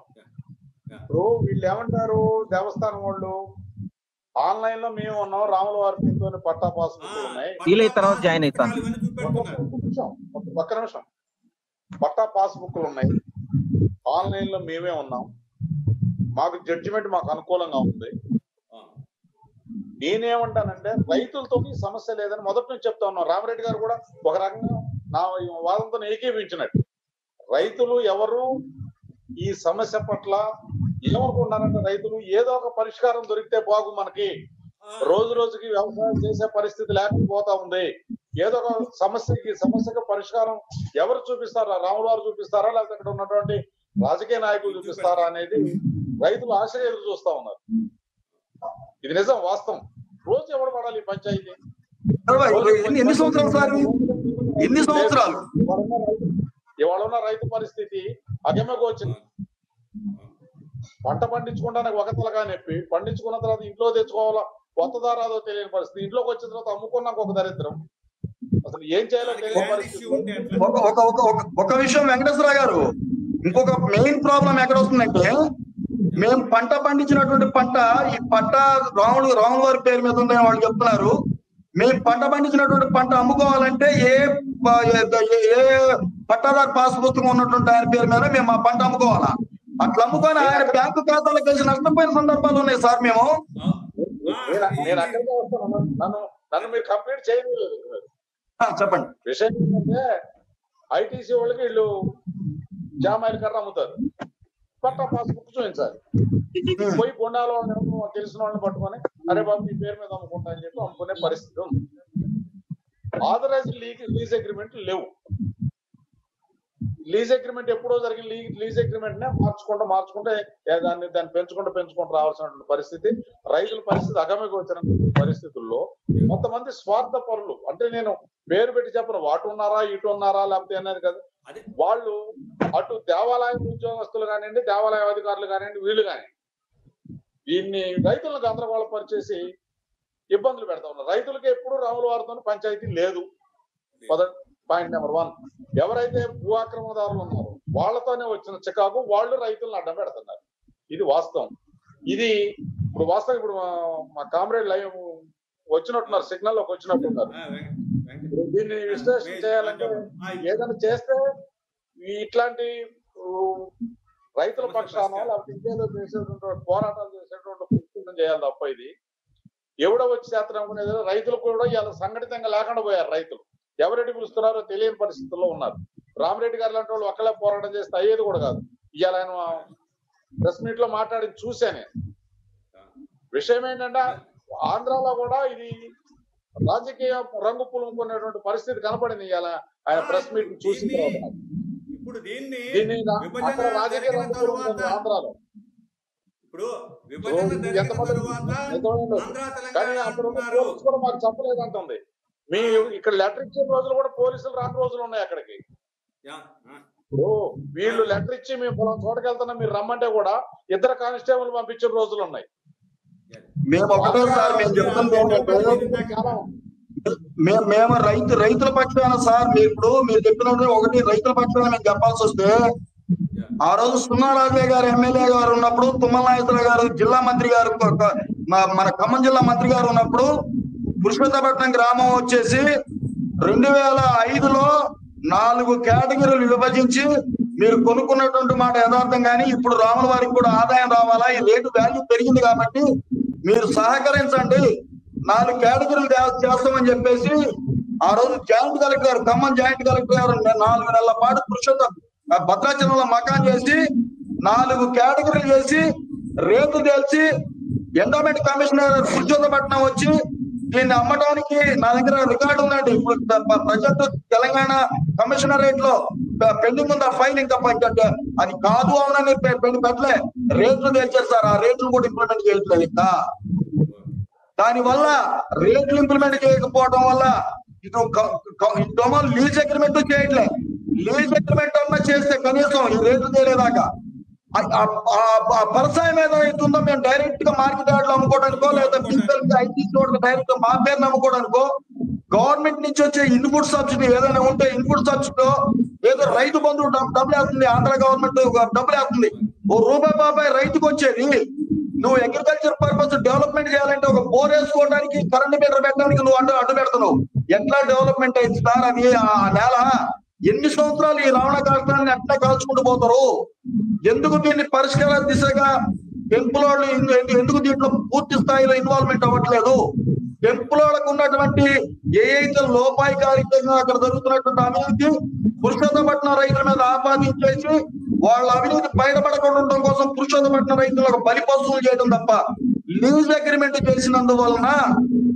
ఇప్పుడు వీళ్ళు ఏమంటారు, దేవస్థానం వాళ్ళు ఆన్లైన్ లో మేము ఉన్నాం, రాముల వారి పట్టా పాస్ బుక్లు ఉన్నాయి, తర్వాత జాయిన్ అవుతాం. ఒక్క నిమిషం. పట్టా పాస్ బుక్లు ఉన్నాయి, ఆన్లైన్ లో మేమే ఉన్నాం, మాకు జడ్జిమెంట్ మాకు అనుకూలంగా ఉంది. నేనేమంటానంటే రైతులతో సమస్య లేదని మొదటి నుంచి చెప్తా ఉన్నాం. రామిరెడ్డి గారు కూడా ఒక రకంగా నా వాదంతో ఏకీభించినట్టు. రైతులు ఎవరు ఈ సమస్య పట్ల ఏమనుకుంటున్నారంటే, రైతులు ఏదో ఒక పరిష్కారం దొరికితే బాగు, మనకి రోజు రోజుకి వ్యవసాయం చేసే పరిస్థితి లేకపోతా ఉంది, ఏదో ఒక సమస్యకి పరిష్కారం ఎవరు చూపిస్తారా, రాములు వారు చూపిస్తారా, లేకపోతే అక్కడ ఉన్నటువంటి రాజకీయ నాయకులు చూపిస్తారా అనేది రైతులు ఆశగా ఎదురు చూస్తా ఉన్నారు. ఇది నిజం, వాస్తవం. రోజు ఎవరు పడాలి ఈ పంచాయతీ? ఎన్ని సంవత్సరాలు సార్, ఎన్ని సంవత్సరాలు? ఇవాళ ఉన్న రైతు పరిస్థితి అగమ్యకు వచ్చింది. పంట పండించుకుంటానికి ఒక తలగా నొప్పి, పండించుకున్న తర్వాత ఇంట్లో తెచ్చుకోవాలా కొత్త దారాదో తెలియని పరిస్థితి, ఇంట్లోకి వచ్చిన తర్వాత అమ్ముకున్నాక ఒక దరిద్రం, అసలు ఏం చేయాలో తెలియని పరిస్థితి. ఒక విషయం వెంకటేశ్వర గారు, ఇంకొక మెయిన్ ప్రాబ్లం ఎక్కడ వస్తుందంటే, మేము పంట పండించినటువంటి పంట, ఈ పంట రాముల వారి పేరు మీద ఉందని వాళ్ళు చెప్తున్నారు. మేము పంట పండించినటువంటి పంట అమ్ముకోవాలంటే ఏ పట్టాదారు పాస్ పుస్తకం ఉన్నటువంటి ఆయన పేరు మీద మేము ఆ పంట అమ్ముకోవాలా? అట్లా అమ్ముకొని ఆయన బ్యాంకు ఖాతాలకు కలిసి నష్టపోయిన సందర్భాలు ఉన్నాయి సార్. మేము నేను అక్కడికే వస్తాను, నన్ను మీరు కంప్లీట్ చేయలేదు. చెప్పండి. విషయం ఏంటంటే, ఐటీసీ వాళ్ళకి వీళ్ళు జామాయిల కర్ర అమ్ముతారు, పట్టా పాస్ బుక్ చూపించాలి. పోయి కొండాలో తెలిసిన వాళ్ళని పట్టుకొని, అరే బాబు మీ పేరు మీద అమ్ముకుంటా అని చెప్పి అమ్ముకునే పరిస్థితి ఉంది. ఆథరైజ్డ్ లీజ్ అగ్రిమెంట్ లేవు. లీజ్ అగ్రిమెంట్ ఎప్పుడో జరిగిన లీజ్ అగ్రిమెంట్ నే మార్చుకుంటే దాన్ని పెంచుకుంటూ రావాల్సినటువంటి పరిస్థితి. రైతుల పరిస్థితి అగమ్యకు వచ్చిన పరిస్థితుల్లో కొంతమంది స్వార్థ పరులు, అంటే నేను పేరు పెట్టి చెప్పను, అటు ఉన్నారా ఇటు ఉన్నారా లేకపోతే అనేది కదా, వాళ్ళు అటు దేవాలయ ఉద్యోగస్తులు కానివ్వండి, దేవాలయ అధికారులు కానివ్వండి, వీళ్ళు కానివ్వండి, దీన్ని రైతులను గందరగోళం పరిచేసి ఇబ్బందులు పెడతా ఉన్నారు. రైతులకి ఎప్పుడు రాముల వారితో పంచాయతీ లేదు. పాయింట్ నెంబర్ 1, ఎవరైతే భూ ఆక్రమణదారులు ఉన్నారో వాళ్ళతోనే వచ్చిన చికాకు, వాళ్ళు రైతులను అడ్డం పెడుతున్నారు. ఇది వాస్తవం. ఇది ఇప్పుడు వాస్తవం. ఇప్పుడు మా కామ్రేడ్ లైవ్ వచ్చినట్టున్నారు, సిగ్నల్ లోకి వచ్చినట్టున్నారు. దీన్ని విశ్లేషణ చేయాలంటే ఏదైనా చేస్తే ఇట్లాంటి రైతుల పక్షాన లేకపోతే ఇంకేదో చేసేటువంటి పోరాటాలు చేసేటువంటి ప్రయత్నం చేయాలి తప్ప ఇది ఎవడో వచ్చి చేతనం అనుకునేది రైతులు కూడా ఇలా సంఘటితంగా లేకుండా పోయారు. రైతులు ఎవరెడ్డి పిలుస్తున్నారో తెలియని పరిస్థితుల్లో ఉన్నారు. రామిరెడ్డి గారు లాంటి వాళ్ళు ఒక్కలే పోరాటం చేస్తే అయ్యేది కూడా కాదు. ఇవాళ ఆయన ప్రెస్ మీట్ లో మాట్లాడి చూశానే. విషయం ఏంటంటే ఆంధ్రాలో కూడా ఇది రాజకీయ రంగు పులుముకునేటువంటి పరిస్థితి కనపడింది ఇవాళ ఆయన ప్రెస్ మీట్ చూసిన తర్వాత. ఇప్పుడు దీన్ని అక్కడ రాజకీయ రంగు పులుముకుంది ఆంధ్రాలో. ఇప్పుడు విభజన జరిగిన తరువాత కానీ అక్కడ ఉన్న పోలీసు కూడా మాకు చెప్పలేదంటుంది. మీ ఇక్కడ లెటర్ ఇచ్చిన రోజులు కూడా పోలీసులు రాని రోజులు ఉన్నాయి అక్కడికి. ఇప్పుడు వీళ్ళు లెటర్ ఇచ్చి మేము పొలం చోటకెళ్తున్నా మీరు రమ్మంటే కూడా 2 కానిస్టేబుల్ పంపించిన రోజులు ఉన్నాయి. మేము ఒకటే సార్ మేము చెప్తుంది ఏంటంటే మేము రైతుల పక్షాన సార్ మీరు చెప్పినప్పుడు ఒకటి రైతుల పక్షాన మేము చెప్పాల్సి వస్తే ఆ రోజు సున్నారాజయ్య గారు ఎమ్మెల్యే గారు ఉన్నప్పుడు తుమ్మల నాగేశ్వరరావు గారు జిల్లా మంత్రి గారు మన ఖమ్మం జిల్లా మంత్రి గారు ఉన్నప్పుడు పురుషోత్తపట్నం గ్రామం వచ్చేసి 2005లో 4 కేటగిరీలు విభజించి మీరు కొనుక్కున్నటువంటి మాట యథార్థం. కానీ ఇప్పుడు రాముల వారికి కూడా ఆదాయం రావాలా, ఈ రేటు వాల్యూ పెరిగింది కాబట్టి మీరు సహకరించండి 4 కేటగిరీలు చేస్తామని చెప్పేసి ఆ రోజు జాయింట్ కలెక్టర్ గారు ఖమ్మం జాయింట్ కలెక్టర్ గారు 4 నెలల పాటు భద్రాచలంలో మకాన్ చేసి 4 కేటగిరీలు చేసి రేటు తెలిసి ఎండోమెంట్ కమిషనర్ పురుషోత్తపట్నం వచ్చి దీన్ని అమ్మడానికి నా దగ్గర రికార్డు ఉందండి. ఇప్పుడు ప్రజెంట్ తెలంగాణ కమిషనరేట్ లో పెండింగ్ ఉంది ఆ ఫైల్. ఇంకా అది కాదు అవునని పెట్టలే, రేట్లు తెలిచారు సార్. ఆ రేట్లు కూడా ఇంప్లిమెంట్ చేయట్లేదు. ఇంకా దానివల్ల రేట్లు ఇంప్లిమెంట్ చేయకపోవడం వల్ల ఇటు లీజ్ అగ్రిమెంట్ చేయట్లే. లీజ్ అగ్రిమెంట్ అన్నా చేస్తే కనీసం ఈ రేట్లు చేయలేదాకా వ్యవసాయం ఏదైతుందో మేము డైరెక్ట్ గా మార్కెట్ యార్డ్ లో అమ్ముకోవడానికో లేదా ఐటీ చోట్ల డైరెక్ట్ గా మా పేరుని అమ్ముకోవడానికో గవర్నమెంట్ నుంచి వచ్చే ఇన్పుట్ సబ్సిడీ ఏదైనా ఉంటే ఇన్పుట్ సబ్సిడీ ఏదో రైతు బంధువు డబ్బులు వేస్తుంది, ఆంధ్ర గవర్నమెంట్ డబ్బులు వేస్తుంది. ₹1 రైతుకు వచ్చేది. నువ్వు అగ్రికల్చర్ పర్పస్ డెవలప్మెంట్ చేయాలంటే ఒక బోర్ వేసుకోవడానికి కరెంట్ మీటర్ పెట్టడానికి నువ్వు అడ్డు పెడుతున్నావు. ఎట్లా డెవలప్మెంట్ అయింది సార్ అది? ఆ నేల ఎన్ని సంవత్సరాలు ఈ రావణ కాష్టాన్ని అట్లా కాల్చుకుంటూ పోతారు? ఎందుకు దీన్ని పరిష్కార దిశగా పెంపులోళ్ళు ఎందుకు దీంట్లో పూర్తి స్థాయిలో ఇన్వాల్వ్మెంట్ అవ్వట్లేదు? పెంపులోళ్ళకు ఉన్నటువంటి ఏదైతే లోపాయికారికంగా అక్కడ జరుగుతున్నటువంటి అవినీతి పురుషోత్తపట్నం రైతుల మీద ఆపాదించేసి వాళ్ళ అవినీతి బయటపడకుండా ఉండడం కోసం పురుషోత్తపట్నం రైతులకు బలి పశువులు చేయడం తప్ప లీజ్ అగ్రిమెంట్ చేసినందువలన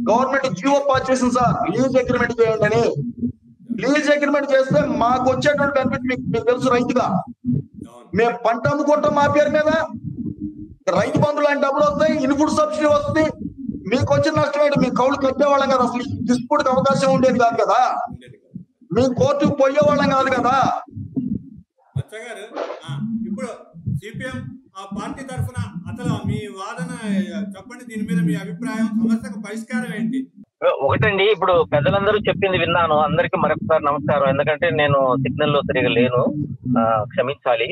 గవర్నమెంట్ జీవో పాస్ చేసింది సార్. లీజ్ అగ్రిమెంట్ చేయండి అని. లీజ్ అగ్రిమెంట్ చేస్తే మాకు వచ్చేటువంటి బెనిఫిట్ మీకు తెలుసు. రైతుగా మేము పంట అమ్ముకుంటాం మా పేరు మీద, రైతు బంధువులు లాంటి డబ్బులు వస్తాయి, ఇన్పుట్ సబ్సిడీ వస్తుంది. మీకు వచ్చిన నష్టం ఏంటి? మీ కౌలు కట్టేవాళ్ళం కదా, అసలు డిస్ప్యూట్ అవకాశం ఉండేది కాదు కదా, మేము కోర్టుకు పోయేవాళ్ళం కాదు కదా. ఇప్పుడు సిపిఎం ఆ పార్టీ తరఫున అసలు మీ వాదన చెప్పండి, దీని మీద మీ అభిప్రాయం, సమస్యకు పరిష్కారం ఏంటి? ఒకటండి, ఇప్పుడు పెద్దలందరూ చెప్పింది విన్నాను. అందరికి మరొకసారి నమస్కారం. ఎందుకంటే నేను సిగ్నల్ లో తిరిగి లేను, క్షమించాలి.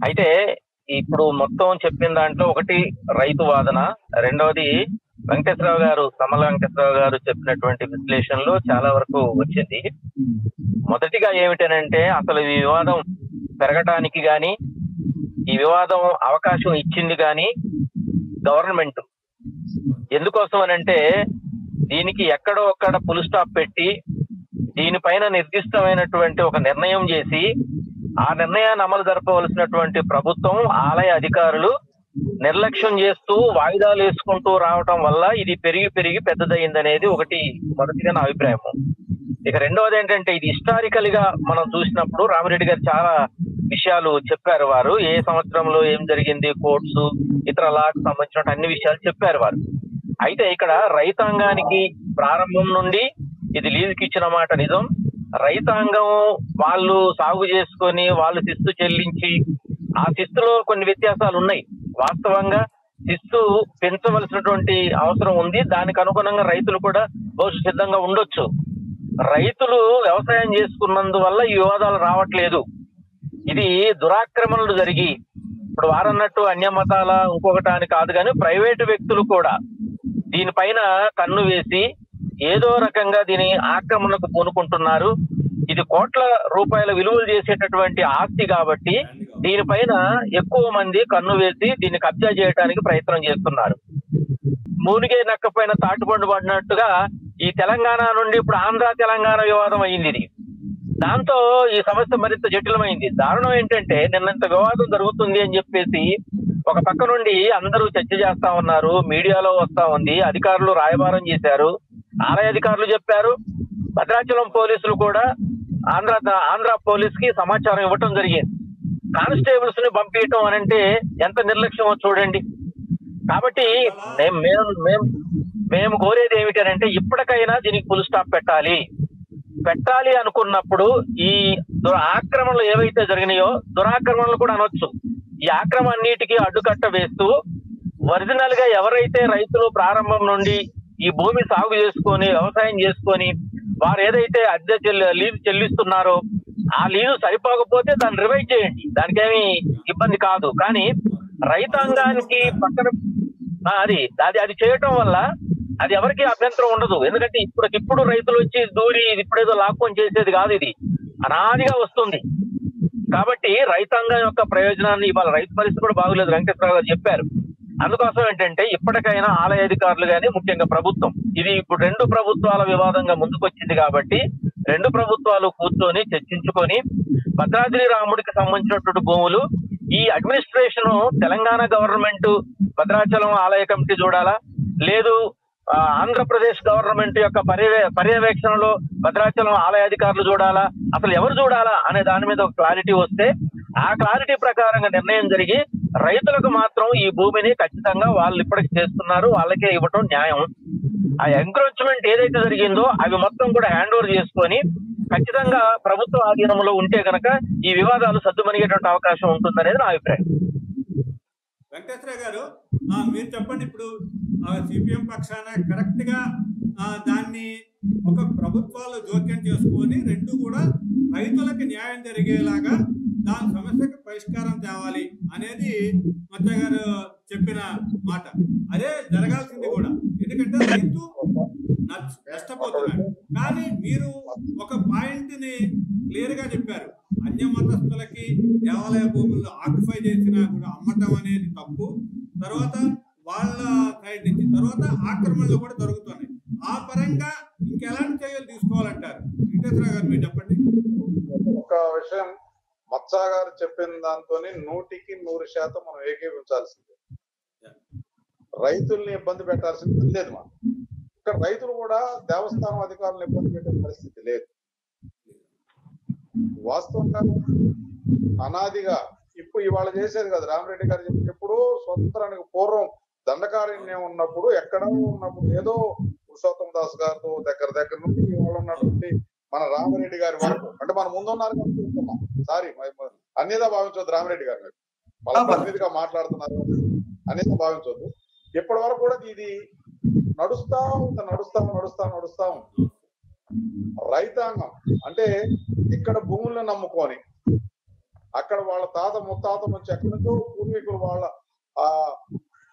అయితే ఇప్పుడు మొత్తం చెప్పిన దాంట్లో ఒకటి రైతు వాదన, రెండవది వెంకటేశ్వరరావు గారు, తమ్మల వెంకటేశ్వరరావు గారు చెప్పినటువంటి విశ్లేషణలో చాలా వరకు వచ్చింది. మొదటిగా ఏమిటనంటే అసలు ఈ వివాదం పెరగటానికి గాని, ఈ వివాదం అవకాశం ఇచ్చింది గాని గవర్నమెంట్. ఎందుకోసం అనంటే దీనికి ఎక్కడో ఒక్కడ ఫుల్ స్టాప్ పెట్టి దీనిపైన నిర్దిష్టమైనటువంటి ఒక నిర్ణయం చేసి ఆ నిర్ణయాన్ని అమలు జరపవలసినటువంటి ప్రభుత్వం, ఆలయ అధికారులు నిర్లక్ష్యం చేస్తూ వాయిదాలు వేసుకుంటూ రావటం వల్ల ఇది పెరిగి పెద్దదయ్యిందనేది ఒకటి మొదటిగా నా అభిప్రాయం. ఇక రెండవది ఏంటంటే ఇది హిస్టారికల్ గా మనం చూసినప్పుడు రామిరెడ్డి గారు చాలా విషయాలు చెప్పారు. వారు ఏ సంవత్సరంలో ఏం జరిగింది, కోర్ట్స్ ఇతర లాకు సంబంధించిన అన్ని విషయాలు చెప్పారు వారు. అయితే ఇక్కడ రైతాంగానికి ప్రారంభం నుండి ఇది లీజుకి ఇచ్చిన మాట నిజం. రైతాంగం వాళ్ళు సాగు చేసుకొని వాళ్ళు శిస్తు చెల్లించి ఆ శిస్తులో కొన్ని వ్యత్యాసాలు ఉన్నాయి. వాస్తవంగా శిస్తు పెంచవలసినటువంటి అవసరం ఉంది. దానికి అనుగుణంగా రైతులు కూడా బహుశా సిద్ధంగా ఉండొచ్చు. రైతులు వ్యవసాయం చేసుకున్నందువల్ల ఈ వివాదాలు రావట్లేదు. ఇది దురాక్రమణలు జరిగి ఇప్పుడు వారన్నట్టు అన్య మతాల ఇంకొకటాని కాదు, కానీ ప్రైవేటు వ్యక్తులు కూడా దీనిపైన కన్ను వేసి ఏదో రకంగా దీని ఆక్రమణకు పూనుకుంటున్నారు. ఇది కోట్ల రూపాయల విలువలు చేసేటటువంటి ఆస్తి కాబట్టి దీనిపైన ఎక్కువ మంది కన్ను వేసి దీన్ని కబ్జా చేయడానికి ప్రయత్నం చేస్తున్నారు. మూనిగే నక్కపోయిన తాటుబండు పడినట్టుగా ఈ తెలంగాణ నుండి ఇప్పుడు ఆంధ్ర తెలంగాణ వివాదం అయింది. ఇది దాంతో ఈ సమస్య మరింత జటిలమైంది. దారుణం ఏంటంటే నిన్నంత వివాదం జరుగుతుంది అని చెప్పేసి ఒక పక్క నుండి అందరూ చర్చ చేస్తా ఉన్నారు, మీడియాలో వస్తా ఉంది, అధికారులు రాయబారం చేశారు, ఆలయ అధికారులు చెప్పారు, భద్రాచలం పోలీసులు కూడా ఆంధ్ర పోలీస్ కి సమాచారం ఇవ్వటం జరిగింది. కానిస్టేబుల్స్ ని పంపించటం అని అంటే ఎంత నిర్లక్ష్యమో చూడండి. కాబట్టి మేము కోరేది ఏమిటంటే ఇప్పటికైనా దీనికి ఫుల్ స్టాప్ పెట్టాలి అనుకున్నప్పుడు ఈ ఆక్రమణలు ఏవైతే జరిగినాయో దురాక్రమణలు కూడా అనొచ్చు. ఈ ఆక్రమణన్నిటికీ అడ్డుకట్ట వేస్తూ ఒరిజినల్ గా ఎవరైతే రైతులు ప్రారంభం నుండి ఈ భూమి సాగు చేసుకొని వ్యవసాయం చేసుకొని వారు ఏదైతే అద్దె లీజు చెల్లిస్తున్నారో ఆ లీజు సరిపోకపోతే దాన్ని రివైజ్ చేయండి, దానికేమి ఇబ్బంది కాదు. కానీ రైతాంగానికి పక్కన అది చేయటం వల్ల అది ఎవరికి అభ్యంతరం ఉండదు. ఎందుకంటే ఇప్పుడు రైతులు వచ్చి దూరి ఇప్పుడేదో లాక్కొని చేసేది కాదు, ఇది అనాదిగా వస్తుంది. కాబట్టి రైతాంగం యొక్క ప్రయోజనాన్ని ఇవాళ రైతు పరిస్థితి కూడా బాగులేదు, వెంకటేశ్వరరావు గారు చెప్పారు. అందుకోసం ఏంటంటే ఇప్పటికైనా ఆలయ అధికారులు కానీ ముఖ్యంగా ప్రభుత్వం, ఇది ఇప్పుడు రెండు ప్రభుత్వాల వివాదంగా ముందుకొచ్చింది కాబట్టి రెండు ప్రభుత్వాలు కూర్చొని చర్చించుకొని భద్రాద్రి రాముడికి సంబంధించినటువంటి భూములు ఈ అడ్మినిస్ట్రేషన్ తెలంగాణ గవర్నమెంట్ భద్రాచలం ఆలయ కమిటీ చూడాలా, లేదు ఆంధ్రప్రదేశ్ గవర్నమెంట్ యొక్క పర్యవేక్షణలో భద్రాచలం ఆలయ అధికారులు చూడాలా, అసలు ఎవరు చూడాలా అనే దాని మీద ఒక క్లారిటీ వస్తే ఆ క్లారిటీ ప్రకారంగా నిర్ణయం జరిగి రైతులకు మాత్రం ఈ భూమిని ఖచ్చితంగా వాళ్ళు ఇప్పటికి చేస్తున్నారు, వాళ్ళకే ఇవ్వటం న్యాయం. ఆ ఎంక్రోచ్మెంట్ ఏదైతే జరిగిందో అవి మొత్తం కూడా హ్యాండ్ ఓవర్ చేసుకొని ఖచ్చితంగా ప్రభుత్వ ఆధీనంలో ఉంటే కనుక ఈ వివాదాలు సద్దుమణిగేటువంటి అవకాశం ఉంటుందనేది నా అభిప్రాయం. వెంకటేశ్వర గారు మీరు చెప్పండి, ఇప్పుడు సిపిఎం పక్షాన కరెక్ట్ గా దాన్ని ఒక ప్రభుత్వాలు జోక్యం చేసుకొని రెండు కూడా రైతులకు న్యాయం జరిగేలాగా దాని సమస్యకు పరిష్కారం తేవాలి అనేది మచ్చ గారు చెప్పిన మాట. అదే జరగాల్సింది కూడా, ఎందుకంటే రైతు నష్టపోతున్నాడు. కానీ మీరు ఒక పాయింట్ ని క్లియర్ గా చెప్పారు, అన్య మతస్థులకి దేవాలయ భూములను ఆక్యుపై చేసినా కూడా అమ్మటం అనేది తప్పు. తర్వాత వాళ్ళ సైడ్ నుంచి తర్వాత ఆక్రమణలు కూడా జరుగుతున్నాయి. ఆ పరంగా ఇంకెలాంటి చర్యలు తీసుకోవాలంటారు? వెంకటేశ్వర గారు మీరు చెప్పండి. ఒక విషయం మత్సా గారు చెప్పిన దాంతో 100% మనం ఏకీవించాల్సిందే. రైతుల్ని ఇబ్బంది పెట్టాల్సింది లేదు. మనం ఇక్కడ రైతులు కూడా దేవస్థానం అధికారులను ఇబ్బంది పెట్టే పరిస్థితి లేదు. వాస్తవంగా అనాదిగా ఇప్పుడు ఇవాళ చేసేది కదా, రామరెడ్డి గారు చెప్పినప్పుడు స్వతంత్రానికి పూర్వం దండకారణ్యం ఉన్నప్పుడు ఎక్కడో ఉన్నప్పుడు ఏదో పురుషోత్తమ దాస్ గారితో దగ్గర నుండి ఇవాళ ఉన్నటువంటి మన రామరెడ్డి గారి వరకు, అంటే మన ముందున్నారు అనుకుంటున్నాం, సారీ అన్నిదా భావించవద్దు, రామరెడ్డి గారు వాళ్ళ ప్రతినిధిగా మాట్లాడుతున్నారు అనేది భావించవద్దు. ఇప్పటి వరకు కూడా ఇది నడుస్తా ఉంది. రైతాంగం అంటే ఇక్కడ భూములను నమ్ముకొని అక్కడ వాళ్ళ తాత ముత్తాత నుంచి ఎక్కడి నుంచో పూర్వీకులు వాళ్ళ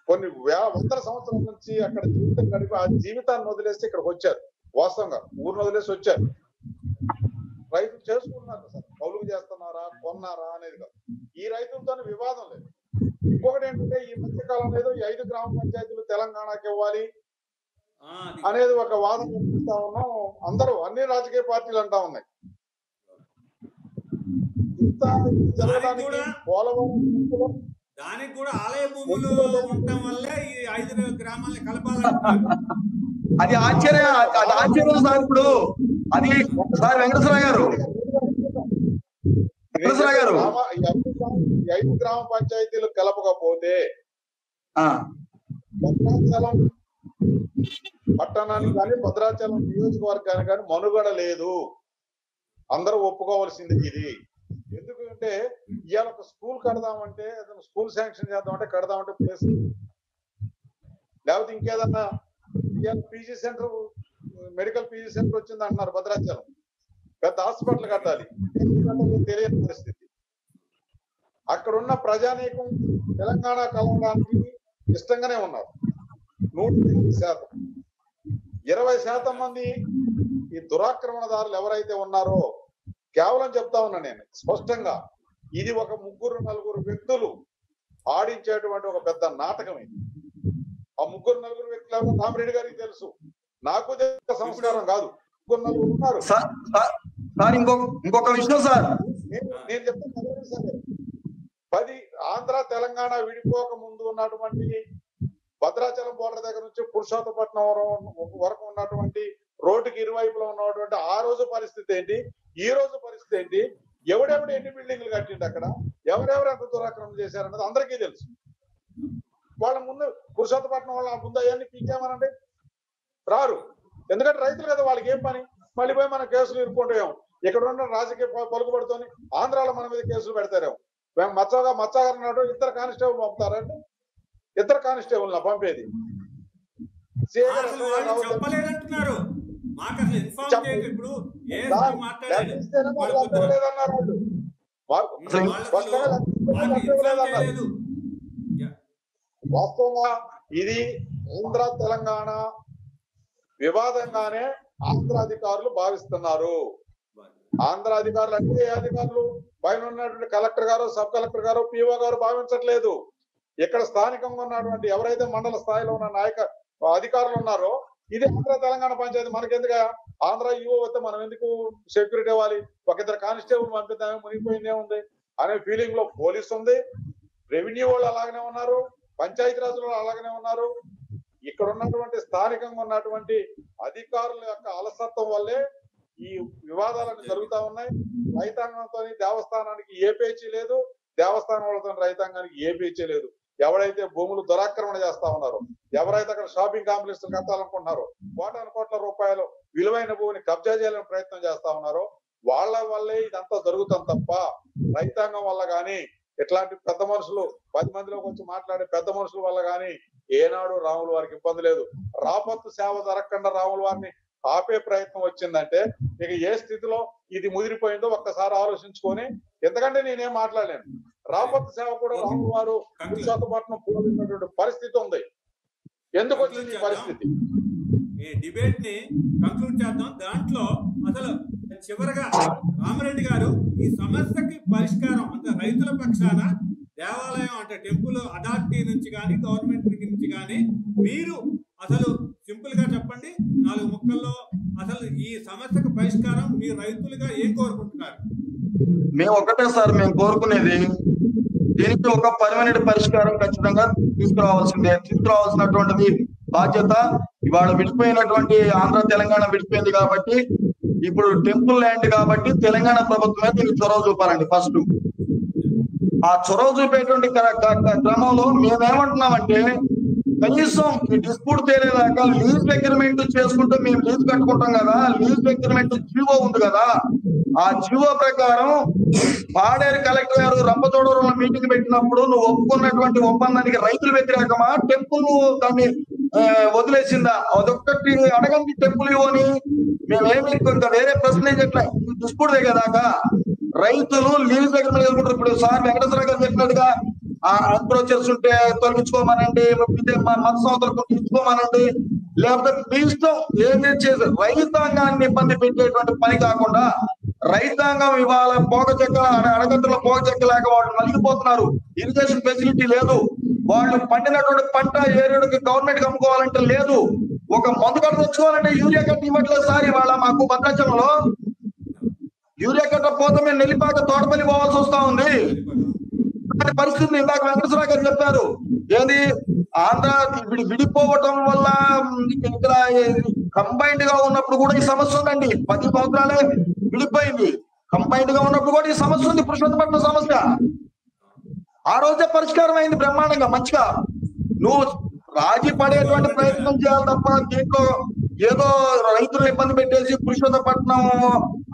కొన్ని వందల సంవత్సరాల నుంచి అక్కడ జీవితం గడిపి ఆ జీవితాన్ని వదిలేసి ఇక్కడికి వచ్చారు. వాస్తవంగా ఊరిని వదిలేసి వచ్చారు. రైతులు చేసుకున్నారు సార్, కౌలుకు చేస్తున్నారా కొన్నారా అనేది కాదు. ఈ రైతులతో వివాదం లేదు. ఇంకొకటి ఏంటంటే ఈ మధ్యకాలంలో ఏదో 5 గ్రామ పంచాయతీలు తెలంగాణకి ఇవ్వాలి అనేది ఒక వాదన చూపిస్తా ఉన్నాం. అందరూ అన్ని రాజకీయ పార్టీలు అంటా ఉన్నాయి. ఇంత జరగడానికి పోలవరం దానికి కూడా ఆలయ భూములు ఉండటం వల్ల ఈ 5 గ్రామాలని కలపాలంటున్నారు. అది ఆశ్చర్యం సార్. ఇప్పుడు అది సార్ వెంకటేశ్వర గారు 5 గ్రామ పంచాయతీలు కలపకపోతే భద్రాచలం పట్టణానికి కానీ భద్రాచలం నియోజకవర్గానికి కానీ మనుగడ లేదు. అందరూ ఒప్పుకోవాల్సింది ఇది. ఎందుకంటే ఇవాళ ఒక స్కూల్ కడదామంటే స్కూల్ శాంక్షన్ చేద్దామంటే కడదామంటే ప్లేస్, లేకపోతే ఇంకేదన్నా ఇవాళ PG centre medical PG centre వచ్చింది అంటున్నారు భద్రాచలం, పెద్ద హాస్పిటల్ కట్టాలి, తెలియని పరిస్థితి. అక్కడున్న ప్రజానీకం తెలంగాణ కలవడానికి ఇష్టంగానే ఉన్నారు. 100%. 20% మంది ఈ దురాక్రమణదారులు ఎవరైతే ఉన్నారో కేవలం చెప్తా ఉన్నా నేను స్పష్టంగా, ఇది ఒక 3-4 వ్యక్తులు ఆడించేటువంటి ఒక పెద్ద నాటకం. ఇది ఆ ముగ్గురు నలుగురు వ్యక్తులు రామిరెడ్డి గారికి తెలుసు, నాకు తెలిసిన సంస్కారం కాదు. ముగ్గురు నలుగురు ఉన్నారు సార్. ఇంకొక విషయం సార్, నేను చెప్తాను సరే. 10 ఆంధ్ర తెలంగాణ విడిపోక ముందు ఉన్నటువంటి భద్రాచలం బోర్డర్ దగ్గర నుంచి పురుషోత్తపట్నం వరకు ఉన్నటువంటి రోడ్డుకి ఇరువైపులో ఉన్నటువంటి ఆ రోజు పరిస్థితి ఏంటి, ఈ రోజు పరిస్థితి ఏంటి, ఎవడెవడు ఎన్ని బిల్డింగ్లు కట్టిండు, అక్కడ ఎవరెవరు ఎంత దురాక్రమణ చేశారన్నది అందరికీ తెలుసు. వాళ్ళ ముందు పురుషోత్తపట్నం వాళ్ళ ముందు అవన్నీ పీకేమనండి, రారు. ఎందుకంటే రైతులు కదా, వాళ్ళకి ఏం పని. మళ్ళీ పోయి మన కేసులు ఇరుక్కుంటాం. ఇక్కడ ఉన్న రాజకీయ పలుకుబడుతోని ఆంధ్రాలో మన మీద కేసులు పెడతారేమో. మేము మచ్చగారు అన్నాడు, ఇద్దరు కానిస్టేబుల్ పంపుతారండి. ఇద్దరు కానిస్టేబుల్ పంపేది చెప్పలేదంటున్నారు. వాస్తవంగా ఇది ఆంధ్ర తెలంగాణ వివాదంగానే ఆంధ్ర అధికారులు భావిస్తున్నారు. ఆంధ్ర అధికారులు అంటే ఏ అధికారులు, పైన ఉన్నటువంటి కలెక్టర్ గారు, సబ్ కలెక్టర్ గారు, పిఓ గారు భావించట్లేదు. ఇక్కడ స్థానికంగా ఉన్నటువంటి ఎవరైతే మండల స్థాయిలో ఉన్న అధికారులు ఉన్నారో, ఇది ఆంధ్ర తెలంగాణ పంచాయతీ, మనకెందుకు ఆంధ్ర ఈవో వస్తే మనం ఎందుకు సెక్యూరిటీ ఇవ్వాలి, ఒక ఇద్దరు కానిస్టేబుల్ పంపిద్దామే, మునిగిపోయిందే ఉంది అనే ఫీలింగ్ లో పోలీసు ఉంది. రెవెన్యూ వాళ్ళు అలాగనే ఉన్నారు, పంచాయతీరాజ్ వాళ్ళు అలాగనే ఉన్నారు. ఇక్కడ ఉన్నటువంటి స్థానికంగా ఉన్నటువంటి అధికారుల యొక్క అలసత్వం వల్లే ఈ వివాదాలన్నీ జరుగుతా ఉన్నాయి. రైతాంగంతో దేవస్థానానికి ఏ పేచీ లేదు, దేవస్థానం వాళ్ళతో రైతాంగానికి ఏ పేచీ లేదు. ఎవరైతే భూములు దురాక్రమణ చేస్తా ఉన్నారో, ఎవరైతే అక్కడ షాపింగ్ కాంప్లెక్స్ కట్టాలనుకుంటున్నారో, కోట్ల రూపాయలు విలువైన భూమిని కబ్జా చేయాలని ప్రయత్నం చేస్తా ఉన్నారో, వాళ్ళ వల్లే ఇదంతా జరుగుతుంది తప్ప రైతాంగం వల్ల గాని, ఇట్లాంటి పెద్ద మనుషులు 10 మందిలోకి వచ్చి మాట్లాడే పెద్ద మనుషుల వల్ల గాని ఏనాడు రాముల వారికి ఇబ్బంది లేదు. రాపత్తు సేవ జరగకుండా రాముల వారిని ఆపే ప్రయత్నం వచ్చిందంటే ఇక ఏ స్థితిలో ఇది ముదిరిపోయిందో ఒక్కసారి ఆలోచించుకొని, ఎందుకంటే నేనేం మాట్లాడలేను. రాపత్తు సేవ కూడా రాముల వారు పురుషోత్తపట్నం పోలినటువంటి పరిస్థితి ఉంది. ఎందుకు వచ్చింది ఈ పరిస్థితి? ఈ డిబేట్ ని కంక్లూడ్ చేద్దాం. దాంట్లో అసలు చివరగా రామిరెడ్డి గారు ఈ సమస్యకి పరిష్కారం అంటే రైతుల పక్షాన దేవాలయం అంటే టెంపుల్ అథారిటీ నుంచి కానీ గవర్నమెంట్ నుంచి కానీ మీరు అసలు సింపుల్ గా చెప్పండి 4 ముక్కల్లో, అసలు ఈ సమస్యకు పరిష్కారం మీ రైతులుగా ఏం కోరుకుంటున్నారు? మేము ఒకటే సార్ మేము కోరుకునేది, దీనికి ఒక పర్మనెంట్ పరిష్కారం ఖచ్చితంగా తీసుకురావాల్సినటువంటిది బాధ్యత. ఇవాళ విడిపోయినటువంటి ఆంధ్ర తెలంగాణ విడిపోయింది కాబట్టి, ఇప్పుడు టెంపుల్ ల్యాండ్ కాబట్టి తెలంగాణ ప్రభుత్వమే దీనికి చొరవ చూపాలండి. ఫస్ట్ ఆ చొరవ చూపేటువంటి క్రమంలో మేమేమంటున్నామంటే, కనీసం ఈ డిస్ప్యూట్ తేలేదాకా లీజ్ అగ్రిమెంట్ చేసుకుంటే మేము లీజ్ కట్టుకుంటాం కదా, లీజ్ అగ్రిమెంట్ జీవో ఉంది కదా, ఆ జీవో ప్రకారం పాడేరు కలెక్టర్ గారు రంపచోడవరంలో మీటింగ్ పెట్టినప్పుడు నువ్వు ఒప్పుకున్నటువంటి ఒప్పందానికి రైతులు వ్యతిరేకమా, టెంపుల్ దాన్ని వదిలేసిందా, అదొక్కటి అడగండి. టెంపుల్ ఇవ్వని మేమేమి ఇంకా వేరే ప్రశ్న చెప్పలే. డిస్ప్యూట్ దిగేదాకా రైతులు లీజ్ అగ్రిమెంట్ చేసుకుంటారు. ఇప్పుడు సార్ వెంకటేశ్వర గారు చెప్పినట్టుగా అప్రోచర్స్ ఉంటే తొలగించుకోమనండి, మత సంవత్సరం తీసుకోమనండి, లేకపోతే మీ ఇష్టం ఏం చేసి రైతాంగాన్ని ఇబ్బంది పెట్టేటువంటి పని కాకుండా, రైతాంగం ఇవాళ అడగంతులో పోగ చెక్కలేక వాళ్ళు నలిగిపోతున్నారు. ఇరిగేషన్ ఫెసిలిటీ లేదు, వాళ్ళు పండినటువంటి పంట ఏరియాకి గవర్నమెంట్ అమ్ముకోవాలంటే లేదు, ఒక మందు కట్ట తెచ్చుకోవాలంటే యూరియా కట్ట ఇవ్వట్లేదు సార్. ఇవాళ మాకు భద్రాచలంలో యూరియా కట్ట పోతే మేము నెల్లిపాక తోటపల్లి పోవాల్సి వస్తా ఉంది. పరిస్థితి ఇందాక వెంకటేశ్వర గారు చెప్పారు, ఏది ఆంధ్ర విడిపోవటం వల్ల ఇక్కడ కంబైన్డ్ గా ఉన్నప్పుడు కూడా ఈ సమస్య ఉందండి. 10 సంవత్సరాలే విడిపోయింది, కంబైన్డ్ గా ఉన్నప్పుడు కూడా ఈ సమస్య ఉంది. పురుషోత్తపట్నం సమస్య ఆ రోజే పరిష్కారం అయింది బ్రహ్మాండంగా మంచిగా. నువ్వు రాజీ పడేటువంటి ప్రయత్నం చేయాలి తప్ప దీంట్లో ఏదో రైతులను ఇబ్బంది పెట్టేసి పురుషోత్తపట్నం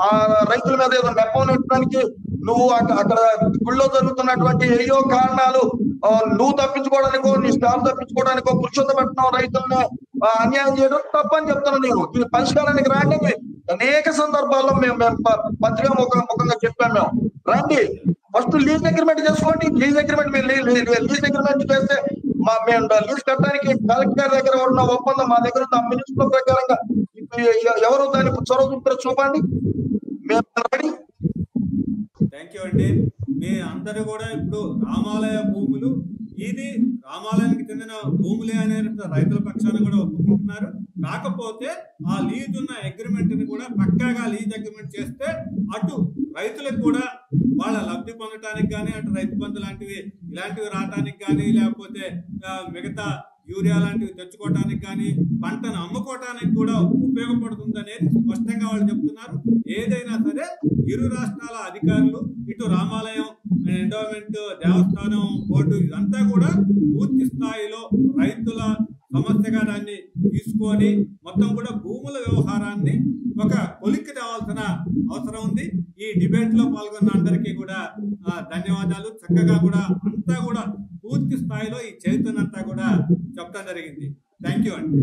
ఆ రైతుల మీద ఏదో నెప్పం నెట్టడానికి నువ్వు అక్కడ గుళ్ళో జరుగుతున్నటువంటి ఏయో కారణాలు నువ్వు తప్పించుకోవడానికో నీ స్టాఫ్ తప్పించుకోవడానికో పురుషోత్తపట్నం రైతులను అన్యాయం చేయడం తప్పని చెప్తున్నాను నేను. దీని పరిష్కారానికి రాండి. అనేక సందర్భాల్లో మేము పత్రికా ముఖంగా చెప్పాము. మేము రండి, ఫస్ట్ లీజ్ అగ్రిమెంట్ చేసుకోండి. లీజ్ అగ్రిమెంట్ మీరు లీజ్ అగ్రిమెంట్ చేస్తే మేము లీజ్ కట్టడానికి కలెక్టర్ దగ్గర ఉన్న ఒప్పందం మా దగ్గర ఉన్న మినిస్టర్ ప్రకారంగా ఎవరు దాన్ని చొరవ చూపుతారో చూపండి, మేము రెడీ. థ్యాంక్ యూ అండి. మీ అందరూ కూడా ఇప్పుడు రామాలయ భూములు ఇది రామాలయానికి చెందిన భూములే అనే రైతుల పక్షాన కూడా ఒప్పుకుంటున్నారు. కాకపోతే ఆ లీజ్ ఉన్న అగ్రిమెంట్ ని కూడా పక్కాగా లీజ్ అగ్రిమెంట్ చేస్తే అటు రైతులకు కూడా వాళ్ళ లబ్ధి పొందటానికి కానీ, అటు రైతు బంధు లాంటివి ఇలాంటివి రావటానికి కానీ, లేకపోతే మిగతా యూరియా లాంటివి తెచ్చుకోవటానికి కానీ, పంటను అమ్ముకోవటానికి కూడా ఉపయోగపడుతుంది అనేది స్పష్టంగా వాళ్ళు చెప్తున్నారు. ఏదైనా సరే ఇరు రాష్ట్రాల అధికారులు, ఇటు రామాలయం ఎండోమెంట్, దేవస్థానం బోర్డు ఇదంతా కూడా పూర్తి స్థాయిలో రైతుల సమస్యగా దాన్ని తీసుకొని మొత్తం కూడా భూముల వ్యవహారాన్ని ఒక కొలిక్కి తేవాల్సిన అవసరం ఉంది. ఈ డిబేట్ లో పాల్గొన్న అందరికీ కూడా ధన్యవాదాలు. చక్కగా కూడా అంతా కూడా పూర్తి స్థాయిలో ఈ చైతన్యం అంతా కూడా చెప్పడం జరిగింది. థ్యాంక్ యూ అండి.